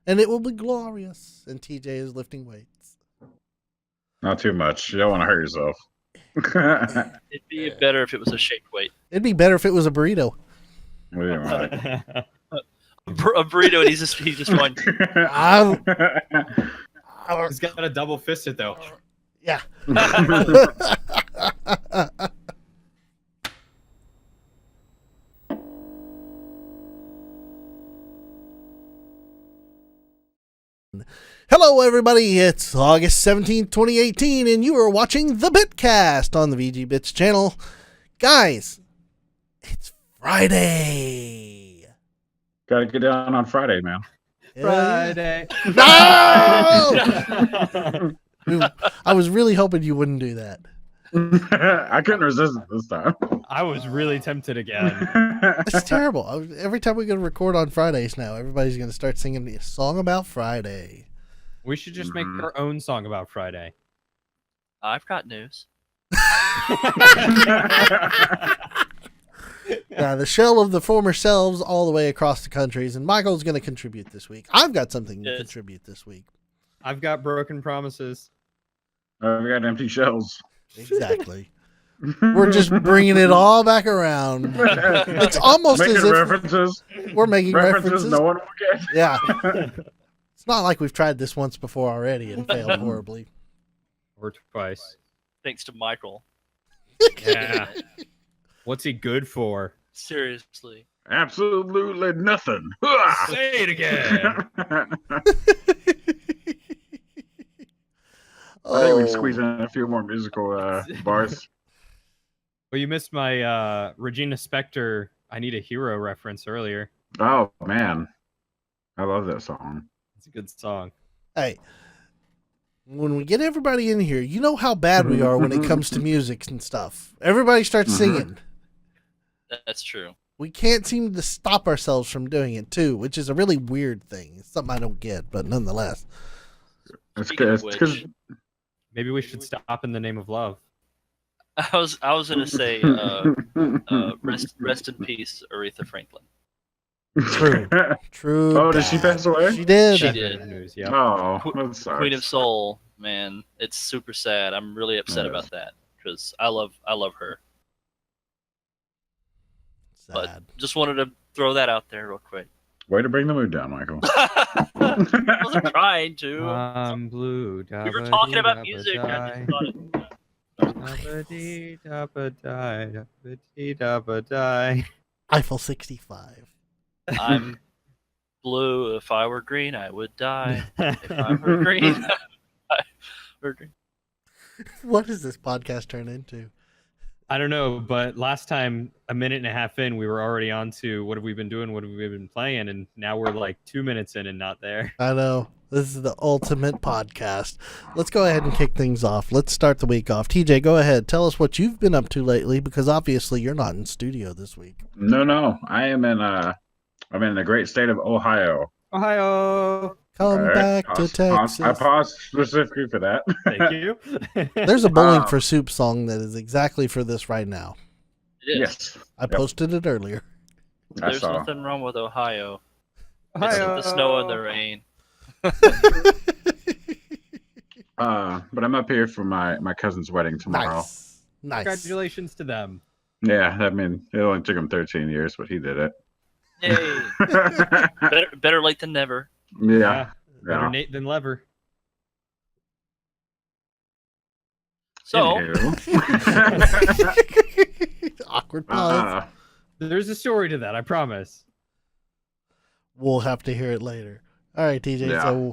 And it will be glorious. And TJ is lifting weights. Not too much. You don't want to hurt yourself. It'd be better if it was a shaped weight. It'd be better if it was a burrito. A burrito, and he's just going. He's got a double fisted though. Yeah. Hello, everybody. It's August 17th, 2018, and you are watching the Bitcast on the VGBits channel. Guys, it's Friday. Gotta get down on Friday, man. Friday. No! I was really hoping you wouldn't do that. I couldn't resist it this time. I was really tempted again. It's terrible. Every time we go to record on Fridays now, everybody's going to start singing a song about Friday. We should just make our own song about Friday. I've got news. The shell of the former selves all the way across the countries, and Michael's going to contribute this week. I've got something to contribute this week. I've got broken promises. We got empty shells. Exactly. We're just bringing it all back around. It's almost making as if references. We're making references. No one will get. Yeah. It's not like we've tried this once before already and failed horribly. Or twice. Thanks to Michael. Yeah. What's he good for? Seriously. Absolutely nothing. Say it again. I think we can squeeze in a few more musical bars. Well, you missed my Regina Spektor I Need a Hero reference earlier. Oh, man. I love that song. It's a good song. Hey, when we get everybody in here, you know how bad we are when it comes to music and stuff. Everybody starts singing. That's true. We can't seem to stop ourselves from doing it, too, which is a really weird thing. It's something I don't get, but nonetheless. It's because maybe we should stop in the name of love. I was gonna say rest in peace, Aretha Franklin. True. Oh, did she pass away? She did. She did. News, yeah. Oh, that sucks. Queen of Soul, man, it's super sad. I'm really upset about that because I love her. Sad. But just wanted to throw that out there real quick. Way to bring the mood down, Michael. I wasn't trying to. I'm blue. We were talking about music. I just thought it. Eiffel 65. I'm blue. If I were green, I would die. If I were green, I were green. What does this podcast turn into? I don't know, but last time, a minute and a half in, we were already on to what have we been doing, what have we been playing, and now we're like 2 minutes in and not there. I know. This is the ultimate podcast. Let's go ahead and kick things off. Let's start the week off. TJ, go ahead. Tell us what you've been up to lately, because obviously you're not in studio this week. No. I'm in the great state of Ohio. Ohio! Come back to Texas. I paused specifically for that. Thank you. There's a Bowling for Soup song that is exactly for this right now. It is. Yes. I posted it earlier. There's nothing wrong with Ohio. Ohio. It's the snow and the rain. But I'm up here for my cousin's wedding tomorrow. Nice. Congratulations to them. Yeah, I mean, it only took him 13 years, but he did it. Yay. better late than never. Yeah. Better Nate than Lever. So, Awkward pause. There's a story to that, I promise. We'll have to hear it later. All right, TJ. Yeah.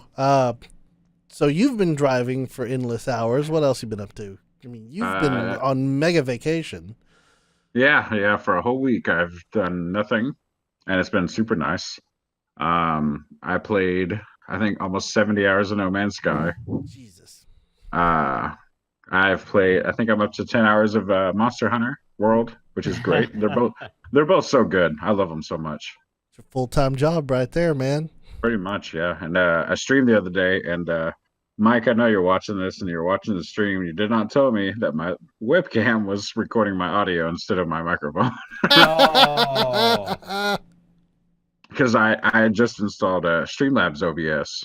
So you've been driving for endless hours. What else have you been up to? I mean, you've been on mega vacation. Yeah. For a whole week, I've done nothing, and it's been super nice. I played, I think, almost 70 hours of No Man's Sky. Jesus. I've played, I think I'm up to 10 hours of Monster Hunter World, which is great. They're both so good. I love them so much. It's a full-time job right there, man. Pretty much, yeah. And I streamed the other day, and Mike, I know you're watching this, and you're watching the stream. You did not tell me that my webcam was recording my audio instead of my microphone. Oh. because I had just installed Streamlabs OBS.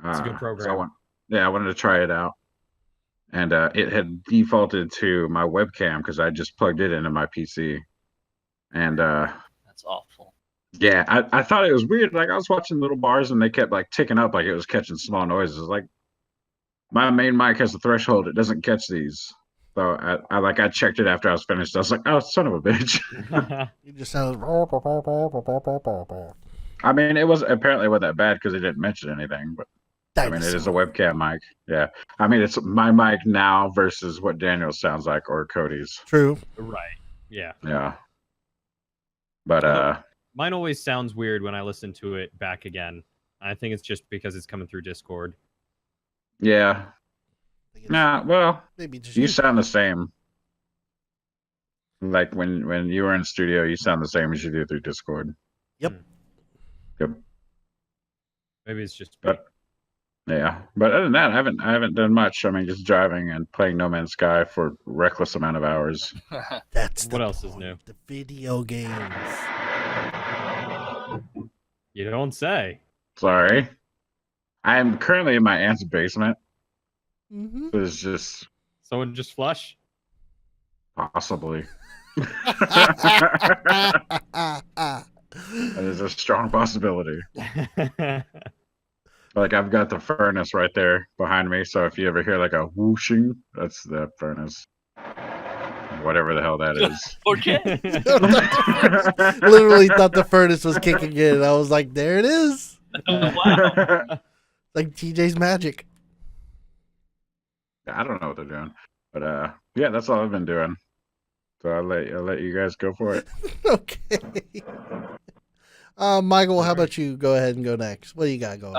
It's a good So program. I wanted to try it out, and it had defaulted to my webcam because I just plugged it into my PC, and That's awful. yeah, I thought it was weird. Like I was watching little bars and they kept like ticking up, like it was catching small noises. Like my main mic has a threshold; it doesn't catch these. So I checked it after I was finished. I was like, oh, son of a bitch. You just sound. I mean, it was apparently wasn't that bad because it didn't mention anything, but I mean, it is a Dinosaur. webcam mic. Yeah. I mean, it's my mic now versus what Daniel sounds like or Cody's. True. Right. Yeah. Yeah. But Mine always sounds weird when I listen to it back again. I think it's just because it's coming through Discord. yeah. Nah, well, Maybe just you sound the same. Like when you were in studio, you sound the same as you do through Discord. Yep. Yep. Maybe it's just me. But yeah. But other than that, I haven't done much. I mean, just driving and playing No Man's Sky for a reckless amount of hours. That's What the else is point. new? The video games. You don't say. Sorry. I am currently in my aunt's basement. Mm-hmm. It's just Someone just flush? possibly. That is a strong possibility. Like I've got the furnace right there behind me, so if you ever hear like a whooshing, that's the furnace. Whatever the hell that is. Okay. Literally thought the furnace was kicking in. I was like, there it is. Wow. Like TJ's magic. I don't know what they're doing. But yeah, that's all I've been doing. So I'll let you guys go for it. Okay. Michael, how about you go ahead and go next? What do you got going?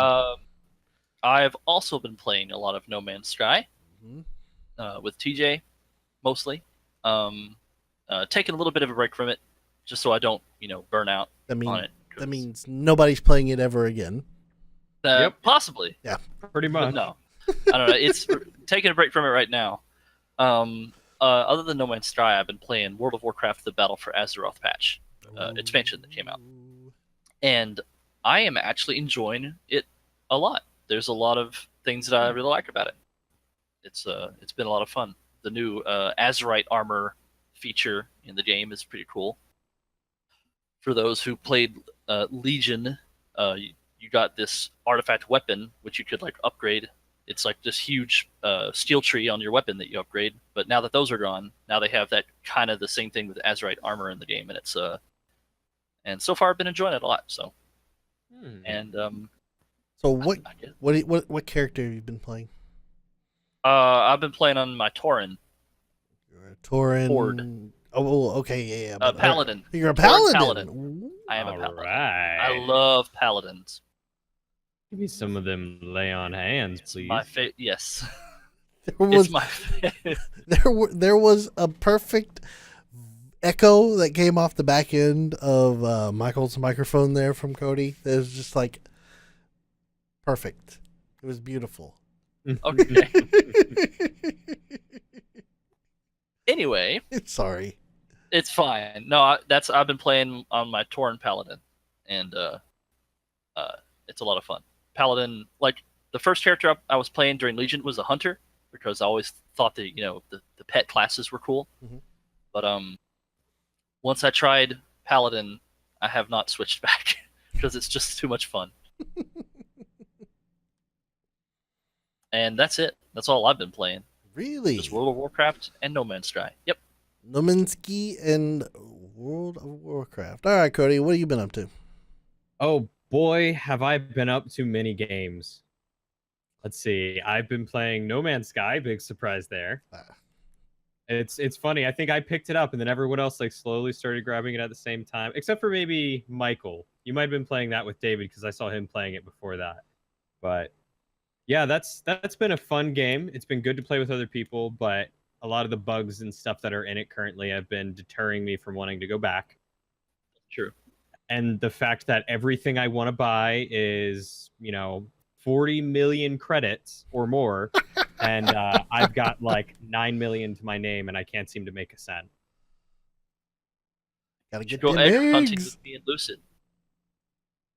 I've also been playing a lot of No Man's Sky Mhm. with TJ, mostly. Taking a little bit of a break from it, just so I don't, burn out That means on it. that means nobody's playing it ever again. Yep. Possibly. Pretty But much. no, I don't know. It's taking a break from it right now. Other than No Man's Sky, I've been playing World of Warcraft: The Battle for Azeroth patch expansion that came out, and I am actually enjoying it a lot. There's a lot of things that I really like about it. It's been a lot of fun. The new Azerite armor feature in the game is pretty cool. For those who played Legion, you got this artifact weapon which you could like upgrade. It's like this huge steel tree on your weapon that you upgrade. But now that those are gone, now they have that kind of the same thing with Azerite armor in the game, and it's and so far I've been enjoying it a lot. So and So what I guess- what character have you been playing? I've been playing on my Tauren You're a Tauren. Horde. Oh, okay, yeah. But, Paladin. You're a Tauren paladin. Paladin. I am a paladin. Right. I love paladins. Give me some of them lay on hands, It's please. my yes. There was It's my favorite. there was a perfect echo that came off the back end of Michael's microphone there from Cody. It was just like perfect. It was beautiful. Okay. Anyway, Sorry. it's fine. No, I've been playing on my Tauren Paladin, and it's a lot of fun. Paladin, like the first character I was playing during Legion was a hunter because I always thought that the pet classes were cool. Mhm. But once I tried Paladin, I have not switched back because it's just too much fun. And that's it. That's all I've been playing. Really? Just World of Warcraft and No Man's Sky. Yep. Nomansky and World of Warcraft. All right, Cody, what have you been up to? Oh boy, have I been up to many games. Let's see. I've been playing No Man's Sky. Big surprise there. Ah. It's funny. I think I picked it up, and then everyone else like slowly started grabbing it at the same time, except for maybe Michael. You might have been playing that with David because I saw him playing it before that. But yeah, that's been a fun game. It's been good to play with other people, but a lot of the bugs and stuff that are in it currently have been deterring me from wanting to go back. True. And the fact that everything I want to buy is, 40 million credits or more, and I've got like 9 million to my name, and I can't seem to make a cent. Gotta get Go them egg hunting eggs. with me and Lucid.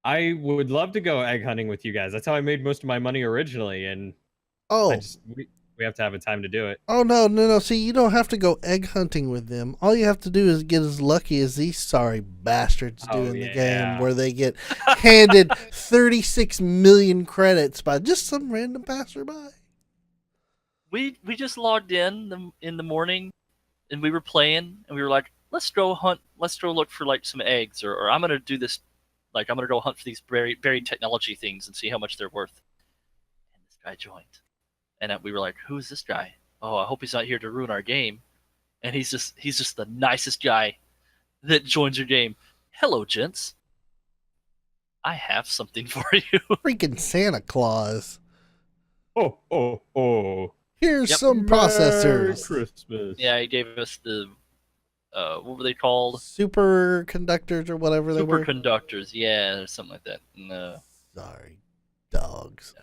I would love to go egg hunting with you guys. That's how I made most of my money originally, and Oh, we have to have a time to do it. oh no! See, you don't have to go egg hunting with them. All you have to do is get as lucky as these sorry bastards do Oh, in the yeah. game, where they get handed 36 million credits by just some random passerby. We just logged in the morning, and we were playing, and we were like, let's go hunt, let's go look for like some eggs, or I'm gonna do this, like I'm gonna go hunt for these buried technology things and see how much they're worth. And this guy joined, and we were like, who is this guy? Oh, I hope he's not here to ruin our game. And he's just the nicest guy that joins your game. Hello, gents. I have something for you. Freaking Santa Claus. Oh. Here's Yep. some Merry processors. Christmas. Yeah, he gave us the what were they called? Superconductors or whatever they were. Superconductors. Yeah, or something like that. And, Sorry, dogs.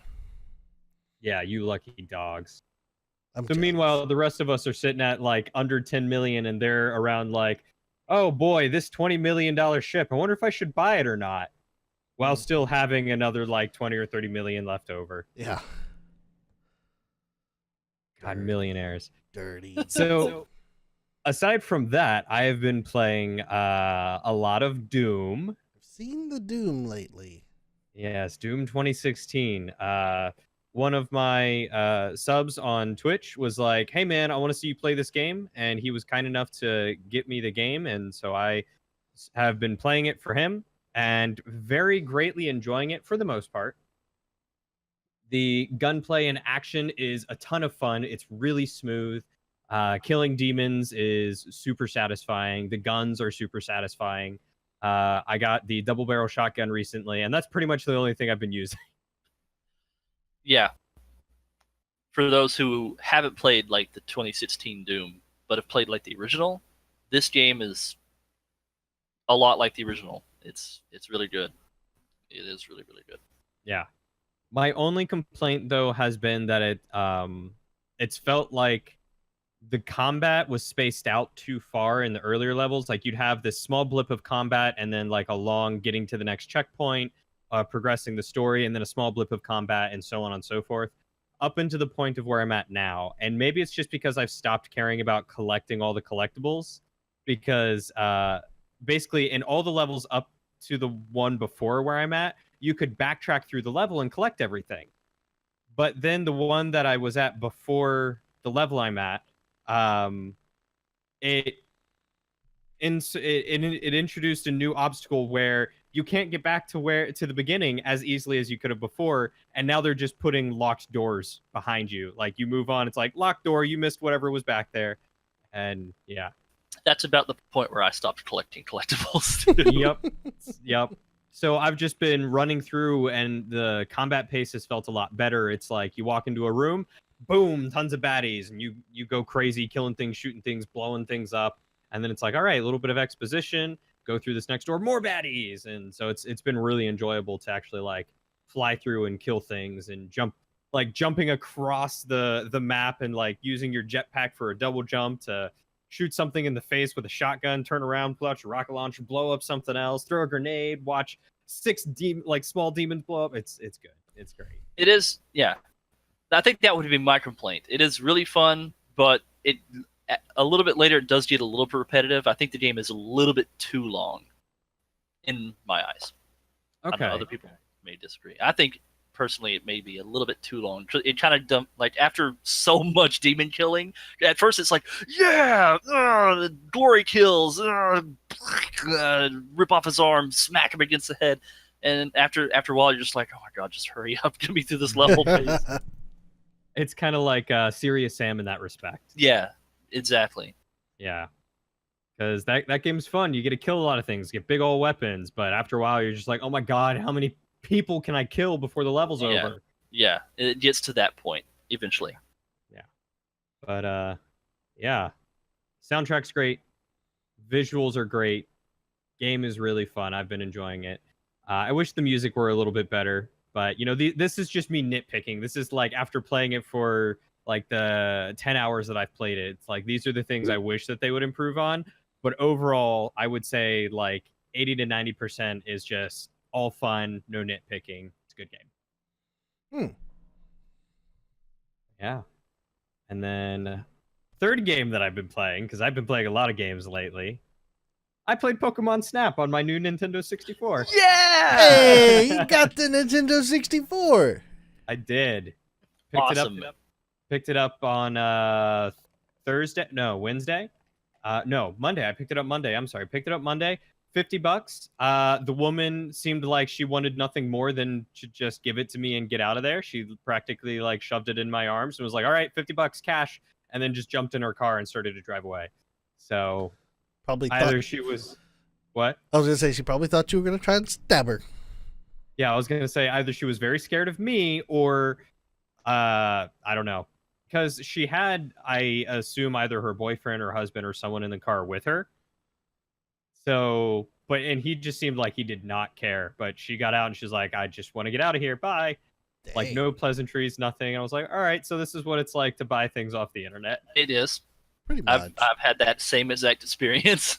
Yeah, you lucky dogs. I'm So jealous. meanwhile, the rest of us are sitting at like under 10 million, and they're around like, oh boy, this $20 million ship. I wonder if I should buy it or not, while still having another like 20 or 30 million left over. Yeah. God, millionaires. Dirty. So aside from that, I have been playing a lot of Doom. I've seen the Doom lately. Yes, Doom 2016. One of my subs on Twitch was like, hey man, I want to see you play this game. And he was kind enough to get me the game. And so I have been playing it for him and very greatly enjoying it for the most part. The gunplay and action is a ton of fun. It's really smooth. Killing demons is super satisfying. The guns are super satisfying. I got the double barrel shotgun recently, and that's pretty much the only thing I've been using. yeah. For those who haven't played like the 2016 Doom, but have played like the original, this game is a lot like the original. It's really good. It is really, really good. Yeah. My only complaint though has been that it's felt like the combat was spaced out too far in the earlier levels. Like you'd have this small blip of combat and then like a long getting to the next checkpoint, progressing the story, and then a small blip of combat and so on and so forth, up into the point of where I'm at now. And maybe it's just because I've stopped caring about collecting all the collectibles, because basically in all the levels up to the one before where I'm at, you could backtrack through the level and collect everything. But then the one that I was at before the level I'm at, it introduced a new obstacle where you can't get back to the beginning as easily as you could have before, and now they're just putting locked doors behind you. Like you move on, it's like locked door, you missed whatever was back there, and yeah. That's about the point where I stopped collecting collectibles. Too. Yep. So I've just been running through, and the combat pace has felt a lot better. It's like you walk into a room, boom, tons of baddies, and you go crazy, killing things, shooting things, blowing things up, and then it's like, all right, a little bit of exposition, go through this next door, more baddies, and so it's been really enjoyable to actually like fly through and kill things and jumping across the map and like using your jetpack for a double jump to shoot something in the face with a shotgun, turn around, pull out your rocket launcher, blow up something else, throw a grenade, watch small demons blow up. It's good. It's great. It is, yeah. I think that would be my complaint. It is really fun, but it a little bit later it does get a little bit repetitive. I think the game is a little bit too long, in my eyes. Okay. I know other people may disagree. I think personally it may be a little bit too long. It kind of dumped, like after so much demon killing. At first it's like, yeah, glory kills, rip off his arm, smack him against the head, and after a while you're just like, oh my god, just hurry up, get me through this level, please. It's kind of like Serious Sam in that respect. Yeah, exactly. Yeah. Because that game's fun. You get to kill a lot of things, get big old weapons, but after a while you're just like, oh my god, how many people can I kill before the level's over? Yeah, it gets to that point eventually. Yeah. But yeah. Soundtrack's great. Visuals are great. Game is really fun. I've been enjoying it. I wish the music were a little bit better, but you know, this is just me nitpicking. This is like after playing it for like the 10 hours that I've played it. It's like these are the things I wish that they would improve on. But overall, I would say like 80 to 90% is just all fun, no nitpicking. It's a good game. Yeah. And then third game that I've been playing, because I've been playing a lot of games lately. I played Pokemon Snap on my new Nintendo 64. Yeah! Hey, you got the Nintendo 64. I did. Awesome. Picked it up on Thursday. No, Wednesday. No, Monday. I picked it up Monday. I'm sorry. Picked it up Monday. $50. The woman seemed like she wanted nothing more than to just give it to me and get out of there. She practically like shoved it in my arms and was like, "All right, $50 cash," and then just jumped in her car and started to drive away. So Probably either thought, she was what? I was gonna say she probably thought you were gonna try and stab her. Yeah, I was gonna say either she was very scared of me or I don't know. Because she had, I assume, either her boyfriend or husband or someone in the car with her. So, and he just seemed like he did not care. But she got out and she's like, "I just want to get out of here. Bye." Like, Dang. no pleasantries, nothing. And I was like, all right, so this is what it's like to buy things off the internet. It is. Pretty much. I've had that same exact experience.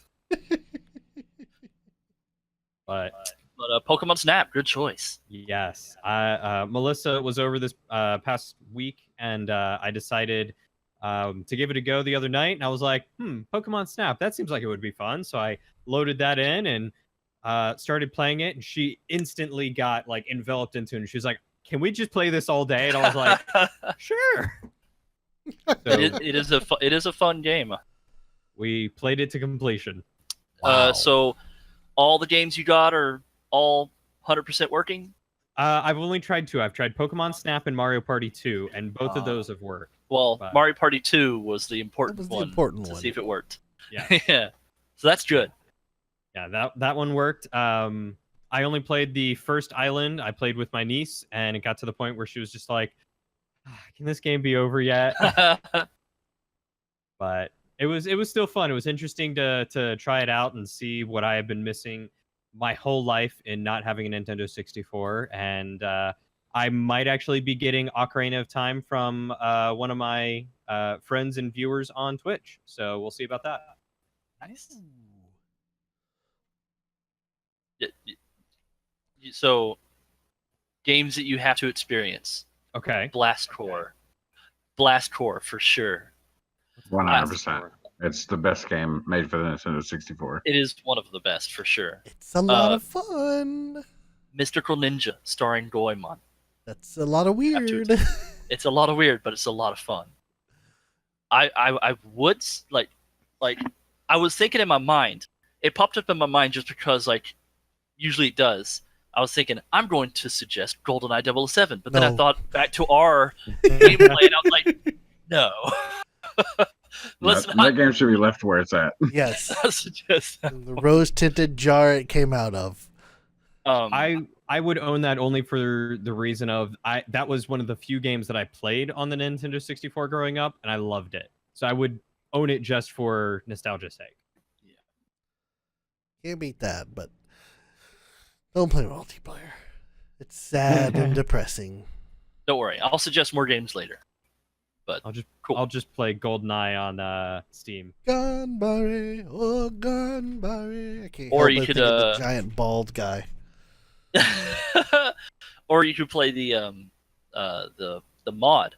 But But Pokemon Snap, good choice. yes, Melissa was over this past week, and I decided to give it a go the other night. And I was like, Pokemon Snap, that seems like it would be fun. So I loaded that in and started playing it. And she instantly got like enveloped into it. And she was like, "Can we just play this all day?" And I was like, "Sure." So it is a fun game. we played it to completion. Wow. So all the games you got are all 100% working? I've only tried two. I've tried Pokemon Snap and Mario Party 2, and both of those have worked. Well, But- Mario Party 2 was the important That was the one important to one. see if it worked. Yeah. Yeah. So that's good. Yeah, that one worked. I only played the first island. I played with my niece, and it got to the point where she was just like, "Can this game be over yet?" But it was still fun. It was interesting to try it out and see what I have been missing my whole life in not having a Nintendo 64. And I might actually be getting Ocarina of Time from one of my friends and viewers on Twitch. So we'll see about that. Nice. So, games that you have to experience. Okay. Blast Core for sure. 100%. It's the best game made for the Nintendo 64. It is one of the best for sure. It's a lot of fun. Mystical Ninja starring Goemon. That's a lot of weird. It's a lot of weird, but it's a lot of fun. I would like I was thinking in my mind. It popped up in my mind just because like usually it does. I was thinking I'm going to suggest GoldenEye 007, but then I No. thought back to our gameplay, and I was like, no. Let's That not game should be left where it's at. Yes. suggest that. The rose-tinted jar it came out of. I would own that only for the reason of that was one of the few games that I played on the Nintendo 64 growing up, and I loved it. So I would own it just for nostalgia's sake. Can't beat that, but don't play multiplayer. It's sad and depressing. Don't worry, I'll suggest more games later. But cool. I'll just play GoldenEye on Steam. Ganbare, oh Ganbare. I can't Or help you but could, think of the giant bald guy. Or you could play the mod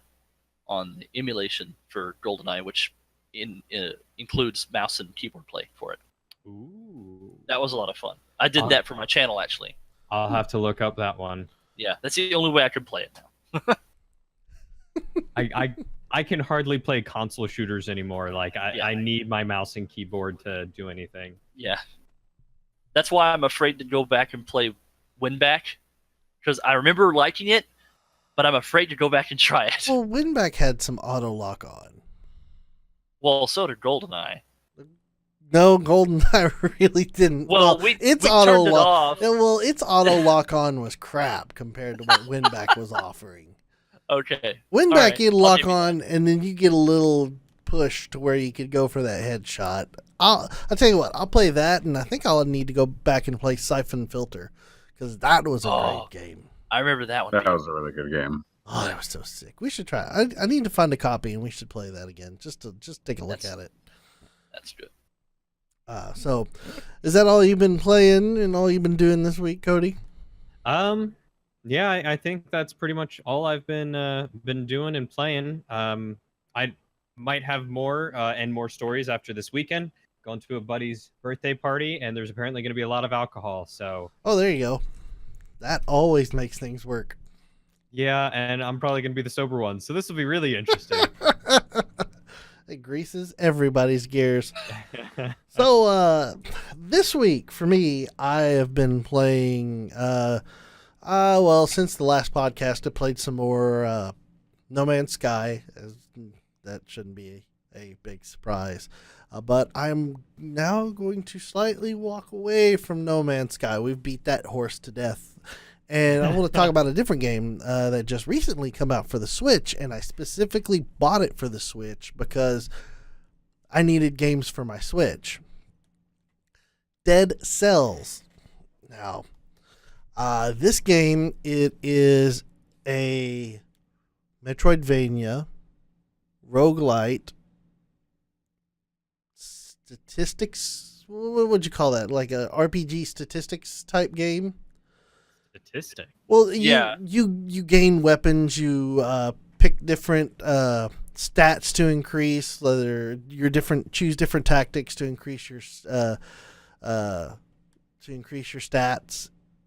on the emulation for GoldenEye, which includes mouse and keyboard play for it. Ooh. That was a lot of fun. I did that for my channel actually. I'll have to look up that one. Yeah, that's the only way I could play it now. I can hardly play console shooters anymore. Like I need my mouse and keyboard to do anything. Yeah, that's why I'm afraid to go back and play Winback, because I remember liking it, but I'm afraid to go back and try it. Well, Winback had some auto lock on. Well, so did GoldenEye. No, GoldenEye really didn't. Well, we turned it off. Well, its auto lock on was crap compared to what Winback was offering. Okay. Winback, Alright, you'd I'll lock give you on, and then you get a little push to where you could go for that headshot. I'll tell you what, I'll play that, and I think I'll need to go back and play Siphon Filter, because that was a great game. I remember that one. That was a really good game. Oh, that was so sick. We should try it. I need to find a copy, and we should play that again, just take a look at it. That's good. So, is that all you've been playing and all you've been doing this week, Cody? Yeah, I think that's pretty much all I've been doing and playing. I might have more and more stories after this weekend. Going to a buddy's birthday party, and there's apparently going to be a lot of alcohol. So Oh, there you go. That always makes things work. yeah, and I'm probably going to be the sober one. So this will be really interesting. It greases everybody's gears. So, this week for me, I have been playing, well, since the last podcast, I played some more, No Man's Sky. That shouldn't be a big surprise. But I'm now going to slightly walk away from No Man's Sky. We've beat that horse to death. And I want to talk about a different game that just recently come out for the Switch, and I specifically bought it for the Switch because I needed games for my Switch. Dead Cells. Now, this game, it is a Metroidvania, roguelite, statistics, what would you call that? Like a RPG statistics type game? Statistic. Well, Yeah. you gain weapons. You pick different stats to increase. Whether you're different, choose different tactics to increase your stats.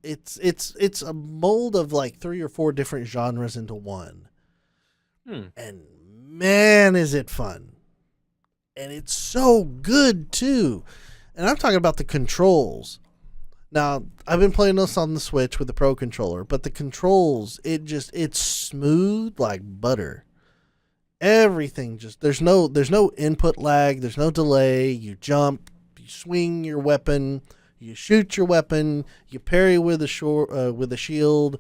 It's a mold of like 3 or 4 different genres into one. And man, is it fun! And it's so good too. And I'm talking about the controls. Now, I've been playing this on the Switch with the Pro Controller, but the controls, it's smooth like butter. Everything there's no input lag, there's no delay. You jump, you swing your weapon, you shoot your weapon, you parry with a shield.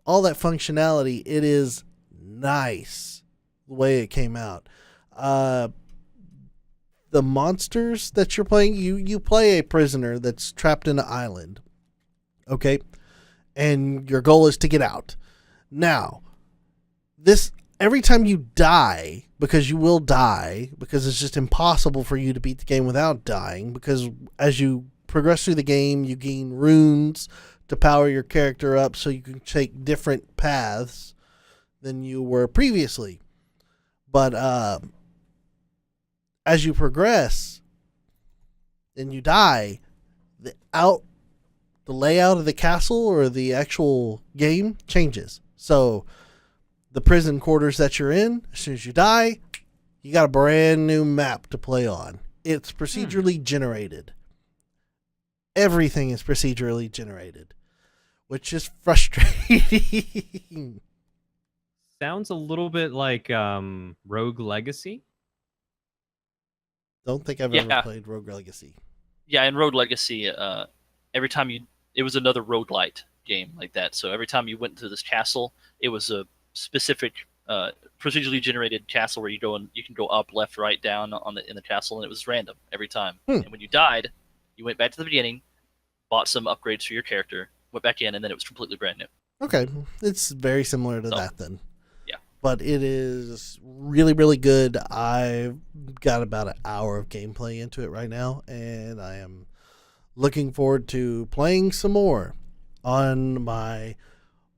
All that functionality, it is nice the way it came out. The monsters that you're playing, you play a prisoner that's trapped in an island. Okay? And your goal is to get out. Now, every time you die, because you will die, because it's just impossible for you to beat the game without dying, because as you progress through the game, you gain runes to power your character up so you can take different paths than you were previously. But as you progress and you die, the layout of the castle or the actual game changes. So the prison quarters that you're in, as soon as you die, you got a brand new map to play on. It's procedurally generated. Everything is procedurally generated, which is frustrating. Sounds a little bit like Rogue Legacy. Don't think I've ever played Rogue Legacy. Yeah, in Rogue Legacy, every time it was another roguelite game like that. So every time you went to this castle, it was a specific procedurally generated castle where you can go up, left, right, down in the castle, and it was random every time. And when you died, you went back to the beginning, bought some upgrades for your character, went back in, and then it was completely brand new. Okay, it's very similar to that then. Yeah. But it is really, really good. I've got about an hour of gameplay into it right now, and I am looking forward to playing some more on my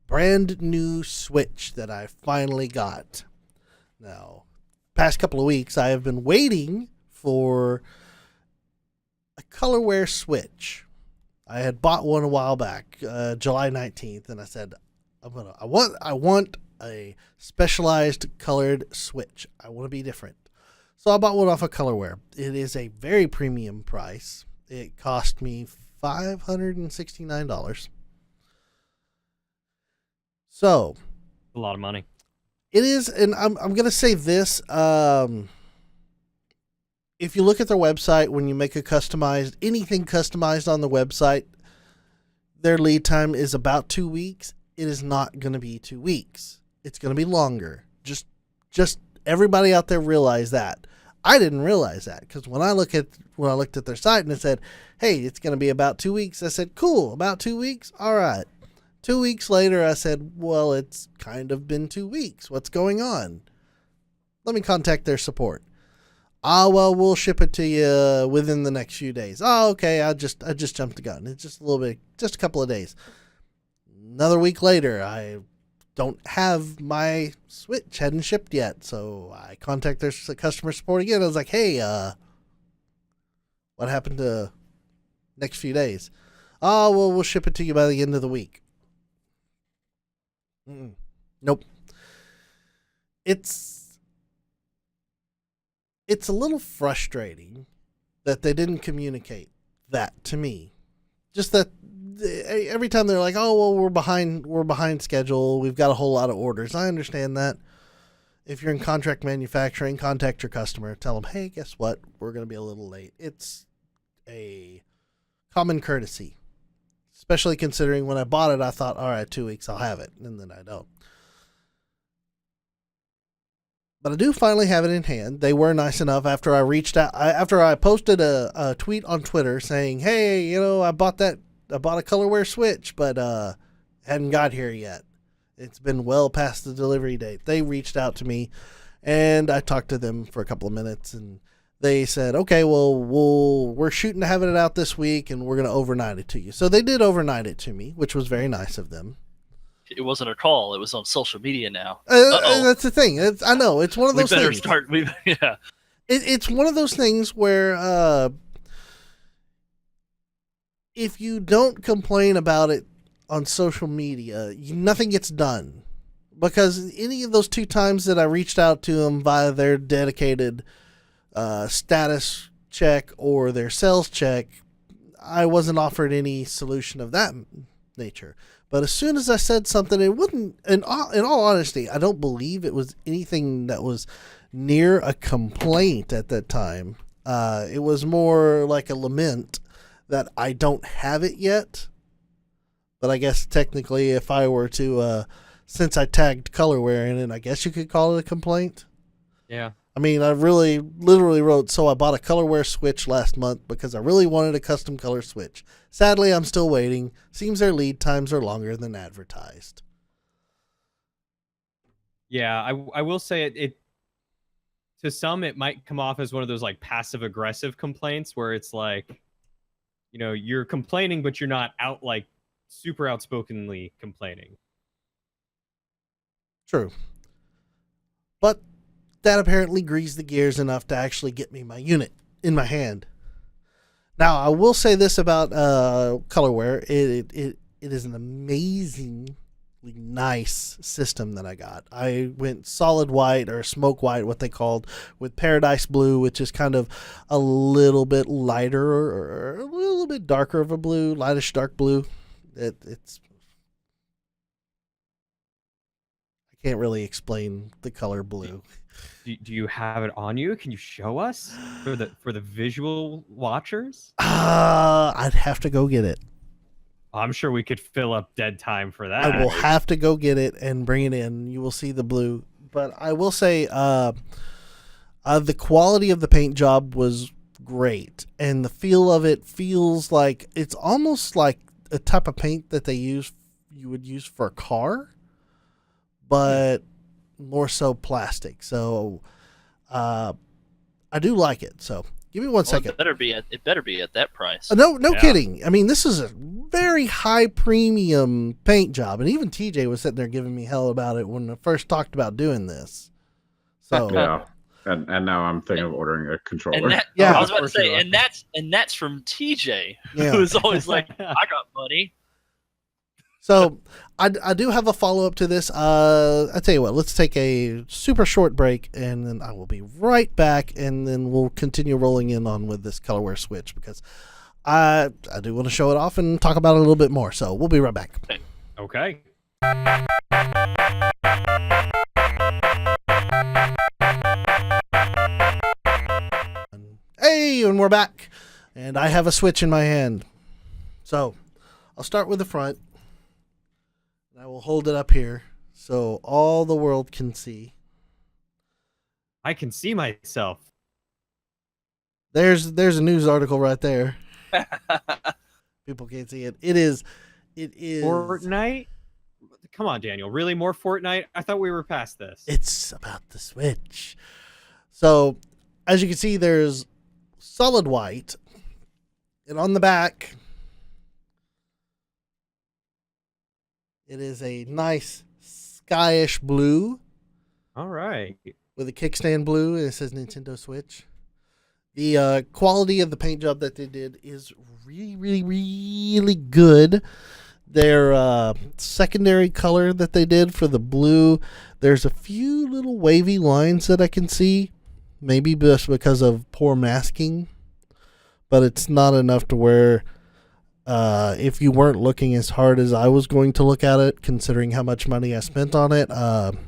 brand new Switch that I finally got. Now, past couple of weeks, I have been waiting for a colorware Switch. I had bought one a while back, July 19th, and I said, I want a specialized colored Switch. I want to be different. So I bought one off of Colorware. It is a very premium price. It cost me $569. So A lot of money. it is, and I'm going to say this. If you look at their website, when you make anything customized on the website, their lead time is about 2 weeks. It is not going to be 2 weeks. It's going to be longer. Just everybody out there realize that. I didn't realize that because when I looked at their site and it said, "Hey, it's going to be about 2 weeks," I said, "Cool, about 2 weeks. All right." 2 weeks later, I said, "Well, it's kind of been 2 weeks. What's going on? Let me contact their support." Well, we'll ship it to you within the next few days. Oh, okay. I just jumped the gun. It's just a little bit, just a couple of days. Another week later, I don't have my Switch, hadn't shipped yet, so I contact their customer support again. I was like, hey, what happened to next few days? Oh, well, we'll ship it to you by the end of the week. Nope. It's a little frustrating that they didn't communicate that to me. Just that every time they're like, oh, well, we're behind schedule. We've got a whole lot of orders. I understand that. If you're in contract manufacturing, contact your customer. Tell them, hey, guess what? We're going to be a little late. It's a common courtesy, especially considering when I bought it, I thought, all right, 2 weeks, I'll have it. And then I don't. But I do finally have it in hand. They were nice enough after I reached out. After I posted a tweet on Twitter saying, hey, I bought a colorware Switch, but hadn't got here yet. It's been well past the delivery date. They reached out to me, and I talked to them for a couple of minutes, and they said, okay, well, we're shooting to have it out this week, and we're going to overnight it to you. So they did overnight it to me, which was very nice of them. It wasn't a call. It was on social media now. That's the thing. I know. It's one of those things. Yeah. It's one of those things where if you don't complain about it on social media, nothing gets done. Because any of those 2 times that I reached out to them via their dedicated status check or their sales check, I wasn't offered any solution of that nature. But as soon as I said something, it wouldn't, in all honesty, I don't believe it was anything that was near a complaint at that time. It was more like a lament that I don't have it yet. But I guess technically if I were to, since I tagged colorware in it, I guess you could call it a complaint. Yeah. I mean, I really literally wrote, so I bought a colorware Switch last month because I really wanted a custom color Switch. Sadly, I'm still waiting. Seems their lead times are longer than advertised. Yeah, I will say it to some, it might come off as one of those like passive aggressive complaints where it's like, you're complaining, but you're not out like super outspokenly complaining. True. But that apparently greased the gears enough to actually get me my unit in my hand. Now, I will say this about colorware. It is an amazingly nice system that I got. I went solid white or smoke white, what they called, with Paradise Blue, which is kind of a little bit lighter or a little bit darker of a blue, lightish dark blue. It's I can't really explain the color blue. Do you have it on you? Can you show us for the visual watchers? I'd have to go get it. I'm sure we could fill up dead time for that. I will have to go get it and bring it in. You will see the blue. But I will say the quality of the paint job was great. And the feel of it feels like it's almost like a type of paint that you would use for a car, but more so plastic. So I do like it. So give me one second. It better be at that price. No kidding. I mean, this is a very high premium paint job, and even TJ was sitting there giving me hell about it when I first talked about doing this. So yeah, and now I'm thinking of ordering a controller. I was about to say, and that's from TJ, who's always like, I got money. So I do have a follow-up to this. I tell you what, let's take a super short break, and then I will be right back, and then we'll continue rolling in on with this colorware Switch, because I do want to show it off and talk about it a little bit more. So we'll be right back. Okay. Hey, and we're back, and I have a Switch in my hand. So I'll start with the front. I will hold it up here so all the world can see. I can see myself. There's a news article right there. People can't see it. It is Fortnite? Come on, Daniel. Really, more Fortnite? I thought we were past this. It's about the Switch. So, as you can see, there's solid white, and on the back It is a nice skyish blue All right. with a kickstand blue, and it says Nintendo Switch. The quality of the paint job that they did is really, really, really good. Their secondary color that they did for the blue, there's a few little wavy lines that I can see, maybe just because of poor masking, but it's not enough to where if you weren't looking as hard as I was going to look at it, considering how much money I spent on it,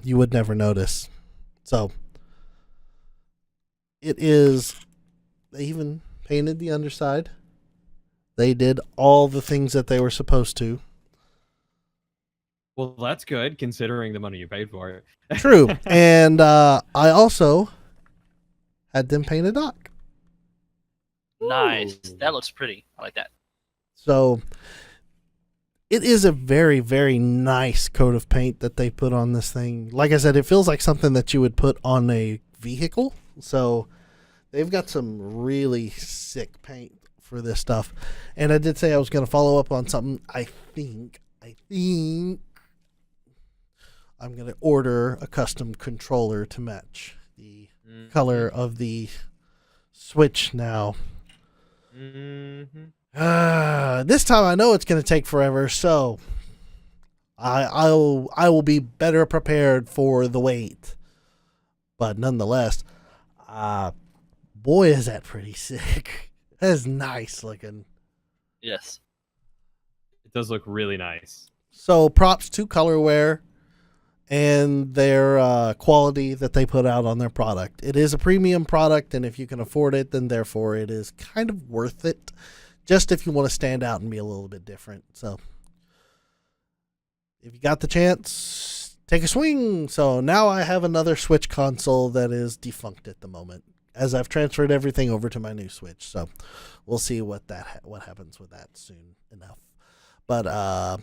you would never notice. So it is. They even painted the underside. They did all the things that they were supposed to. Well, that's good considering the money you paid for it. True. And I also had them paint a dock. Nice. Ooh. That looks pretty. I like that. So it is a very, very nice coat of paint that they put on this thing. Like I said, it feels like something that you would put on a vehicle. So they've got some really sick paint for this stuff. And I did say I was going to follow up on something. I think I'm going to order a custom controller to match the color of the Switch now. This time I know it's going to take forever, so I will be better prepared for the wait. But nonetheless, boy, is that pretty sick. That is nice looking. Yes. It does look really nice. So props to Colorware and their quality that they put out on their product. It is a premium product, and if you can afford it, then therefore it is kind of worth it, just if you want to stand out and be a little bit different. So if you got the chance, take a swing. So now I have another Switch console that is defunct at the moment, as I've transferred everything over to my new Switch. So we'll see what happens with that soon enough. But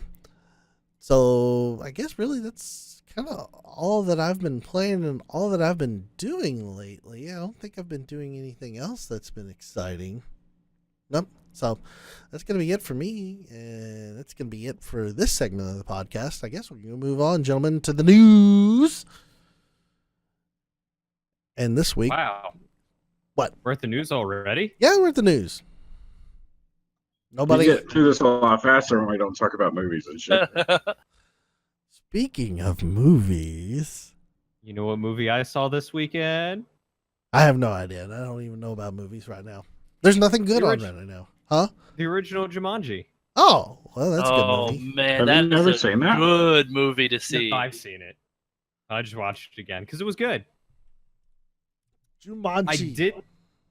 so I guess really that's kind of all that I've been playing and all that I've been doing lately. I don't think I've been doing anything else that's been exciting. Nope. So that's going to be it for me. And that's going to be it for this segment of the podcast. I guess we're going to move on, gentlemen, to the news. And this week. Wow. What? We're at the news already? Yeah, we're at the news. Nobody. We get through this a lot faster when we don't talk about movies and shit. Speaking of movies, You know what movie I saw this weekend? I have no idea. I don't even know about movies right now. There's nothing good on right now. Huh? The original Jumanji. Oh, well, that's a good Oh movie. man, Have you never that's a seen that? good movie to see. No, I've seen it. I just watched it again because it was good. Jumanji.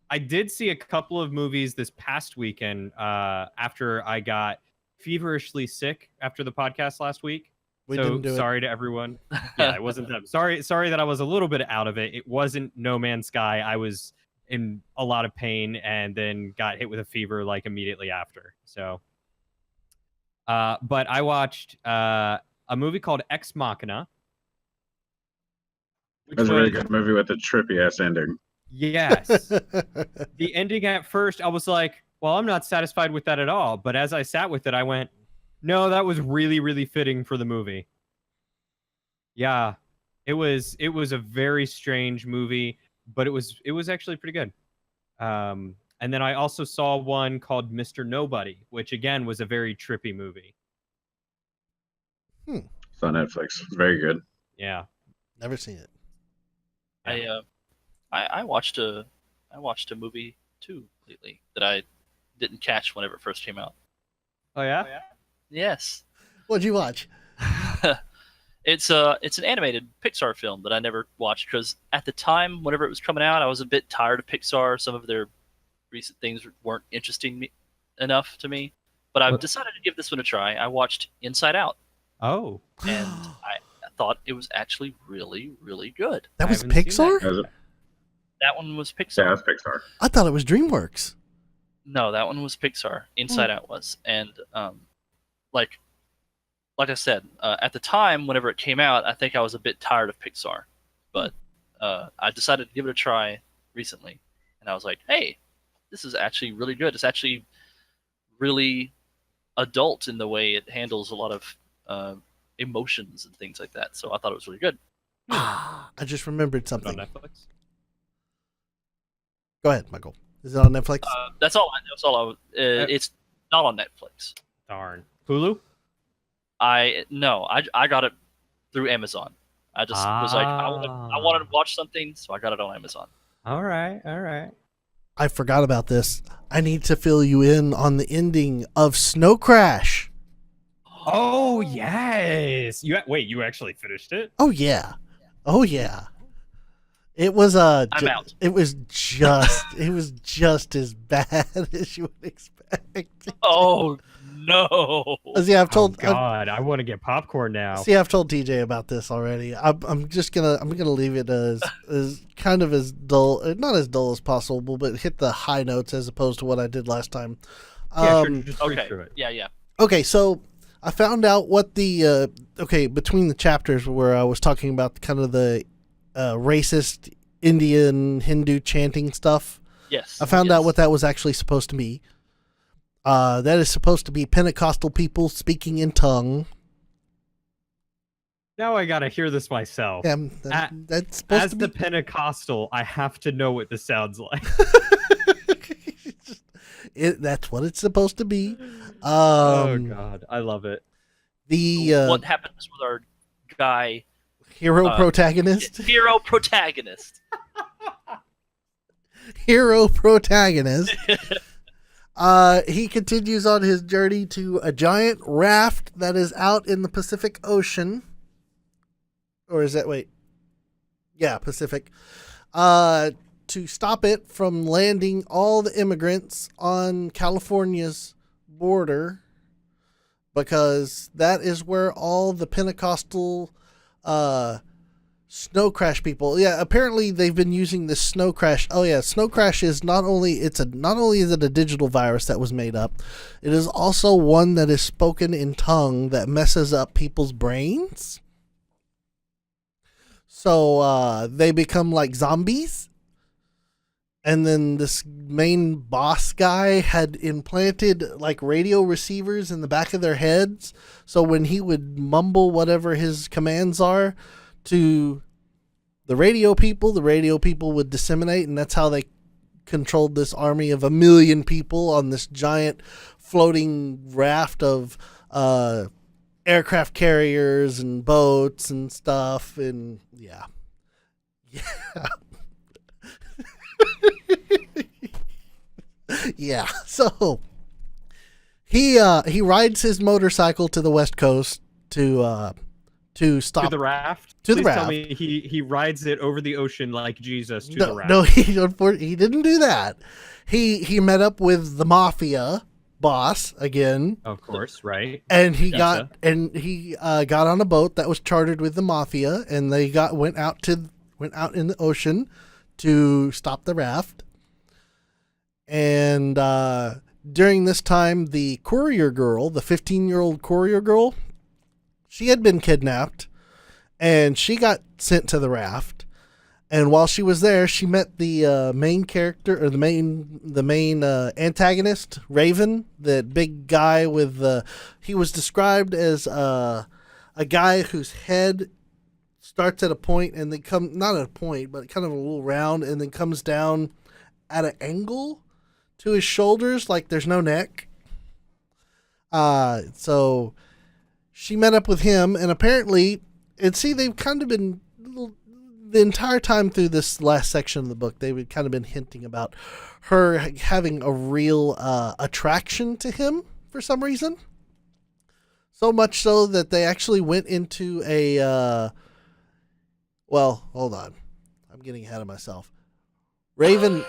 I did see a couple of movies this past weekend after I got feverishly sick after the podcast last week. We didn't do sorry to everyone. Yeah, it wasn't them. Sorry that I was a little bit out of it. It wasn't No Man's Sky. I was in a lot of pain and then got hit with a fever like immediately after. So, but I watched a movie called Ex Machina. That's a really good movie with a trippy ass ending. Yes. The ending at first, I was like, well, I'm not satisfied with that at all. But as I sat with it, I went, no, that was really, really fitting for the movie. Yeah, it was a very strange movie, but it was actually pretty good. And then I also saw one called Mr. Nobody, which again was a very trippy movie. It's on Netflix. It's very good. Yeah. Never seen it. I watched a movie too lately that I didn't catch whenever it first came out. Oh yeah? Yes. What'd you watch? It's an animated Pixar film that I never watched because at the time, whenever it was coming out, I was a bit tired of Pixar. Some of their recent things weren't interesting enough to me. But I've decided to give this one a try. I watched Inside Out. Oh. And I thought it was actually really, really good. That was haven't seen Pixar? That one was Pixar. Yeah, that's Pixar. I thought it was DreamWorks. No, that one was Pixar. Inside Out was, and like I said, at the time, whenever it came out, I think I was a bit tired of Pixar, but I decided to give it a try recently, and I was like, hey, this is actually really good. It's actually really adult in the way it handles a lot of emotions and things like that. So I thought it was really good. I just remembered Is it on something. Netflix? Go ahead, Michael. Is it on Netflix? That's all. That's all. It's not on Netflix. Darn. Hulu? I got it through Amazon. I just was like, I wanted to watch something, so I got it on Amazon. All right. I forgot about this. I need to fill you in on the ending of Snow Crash. Oh yes. You actually finished it? Oh yeah. It was I'm out. It was just as bad as you would expect. Oh no! See, I've told. Oh God, I want to get popcorn now. See, I've told TJ about this already. I'm gonna leave it as kind of as dull, not as dull as possible, but hit the high notes as opposed to what I did last time. Yeah, sure. Just read Okay. through it. Yeah. Okay, so I found out what the between the chapters where I was talking about kind of the racist Indian Hindu chanting stuff. Yes. I found out what that was actually supposed to be. That is supposed to be Pentecostal people speaking in tongue. Now I gotta hear this myself. Yeah, that's supposed As to be. the Pentecostal, I have to know what this sounds like. That's what it's supposed to be. Oh God, I love it. The what happens with our guy hero protagonist? Hero protagonist. Hero protagonist. He continues on his journey to a giant raft that is out in the Pacific Ocean. Or is that, wait. Yeah, Pacific. To stop it from landing all the immigrants on California's border, because that is where all the Pentecostal snow crash people. Yeah, apparently they've been using this snow crash. Oh yeah, snow crash is not only is it a digital virus that was made up, it is also one that is spoken in tongue that messes up people's brains. So they become like zombies. And then this main boss guy had implanted like radio receivers in the back of their heads. So when he would mumble whatever his commands are to the radio people would disseminate. And that's how they controlled this army of 1 million people on this giant floating raft of aircraft carriers and boats and stuff. And yeah. Yeah, so he rides his motorcycle to the West Coast to stop To the raft. To the Please raft. Tell me he rides it over the ocean like Jesus to the raft. No, he didn't do that. He met up with the mafia boss again. Of course, right. And he Gotcha. got on a boat that was chartered with the mafia, and they went out in the ocean to stop the raft. And during this time, the courier girl, the 15-year-old courier girl, she had been kidnapped, and she got sent to the raft. And while she was there, she met the main character, or the main antagonist, Raven, that big guy with he was described as a guy whose head starts at a point and then not at a point, but kind of a little round, and then comes down at an angle to his shoulders, like there's no neck. So she met up with him, and apparently, they've kind of been the entire time through this last section of the book, they've kind of been hinting about her having a real attraction to him for some reason. So much so that they actually went into a well, hold on. I'm getting ahead of myself. Raven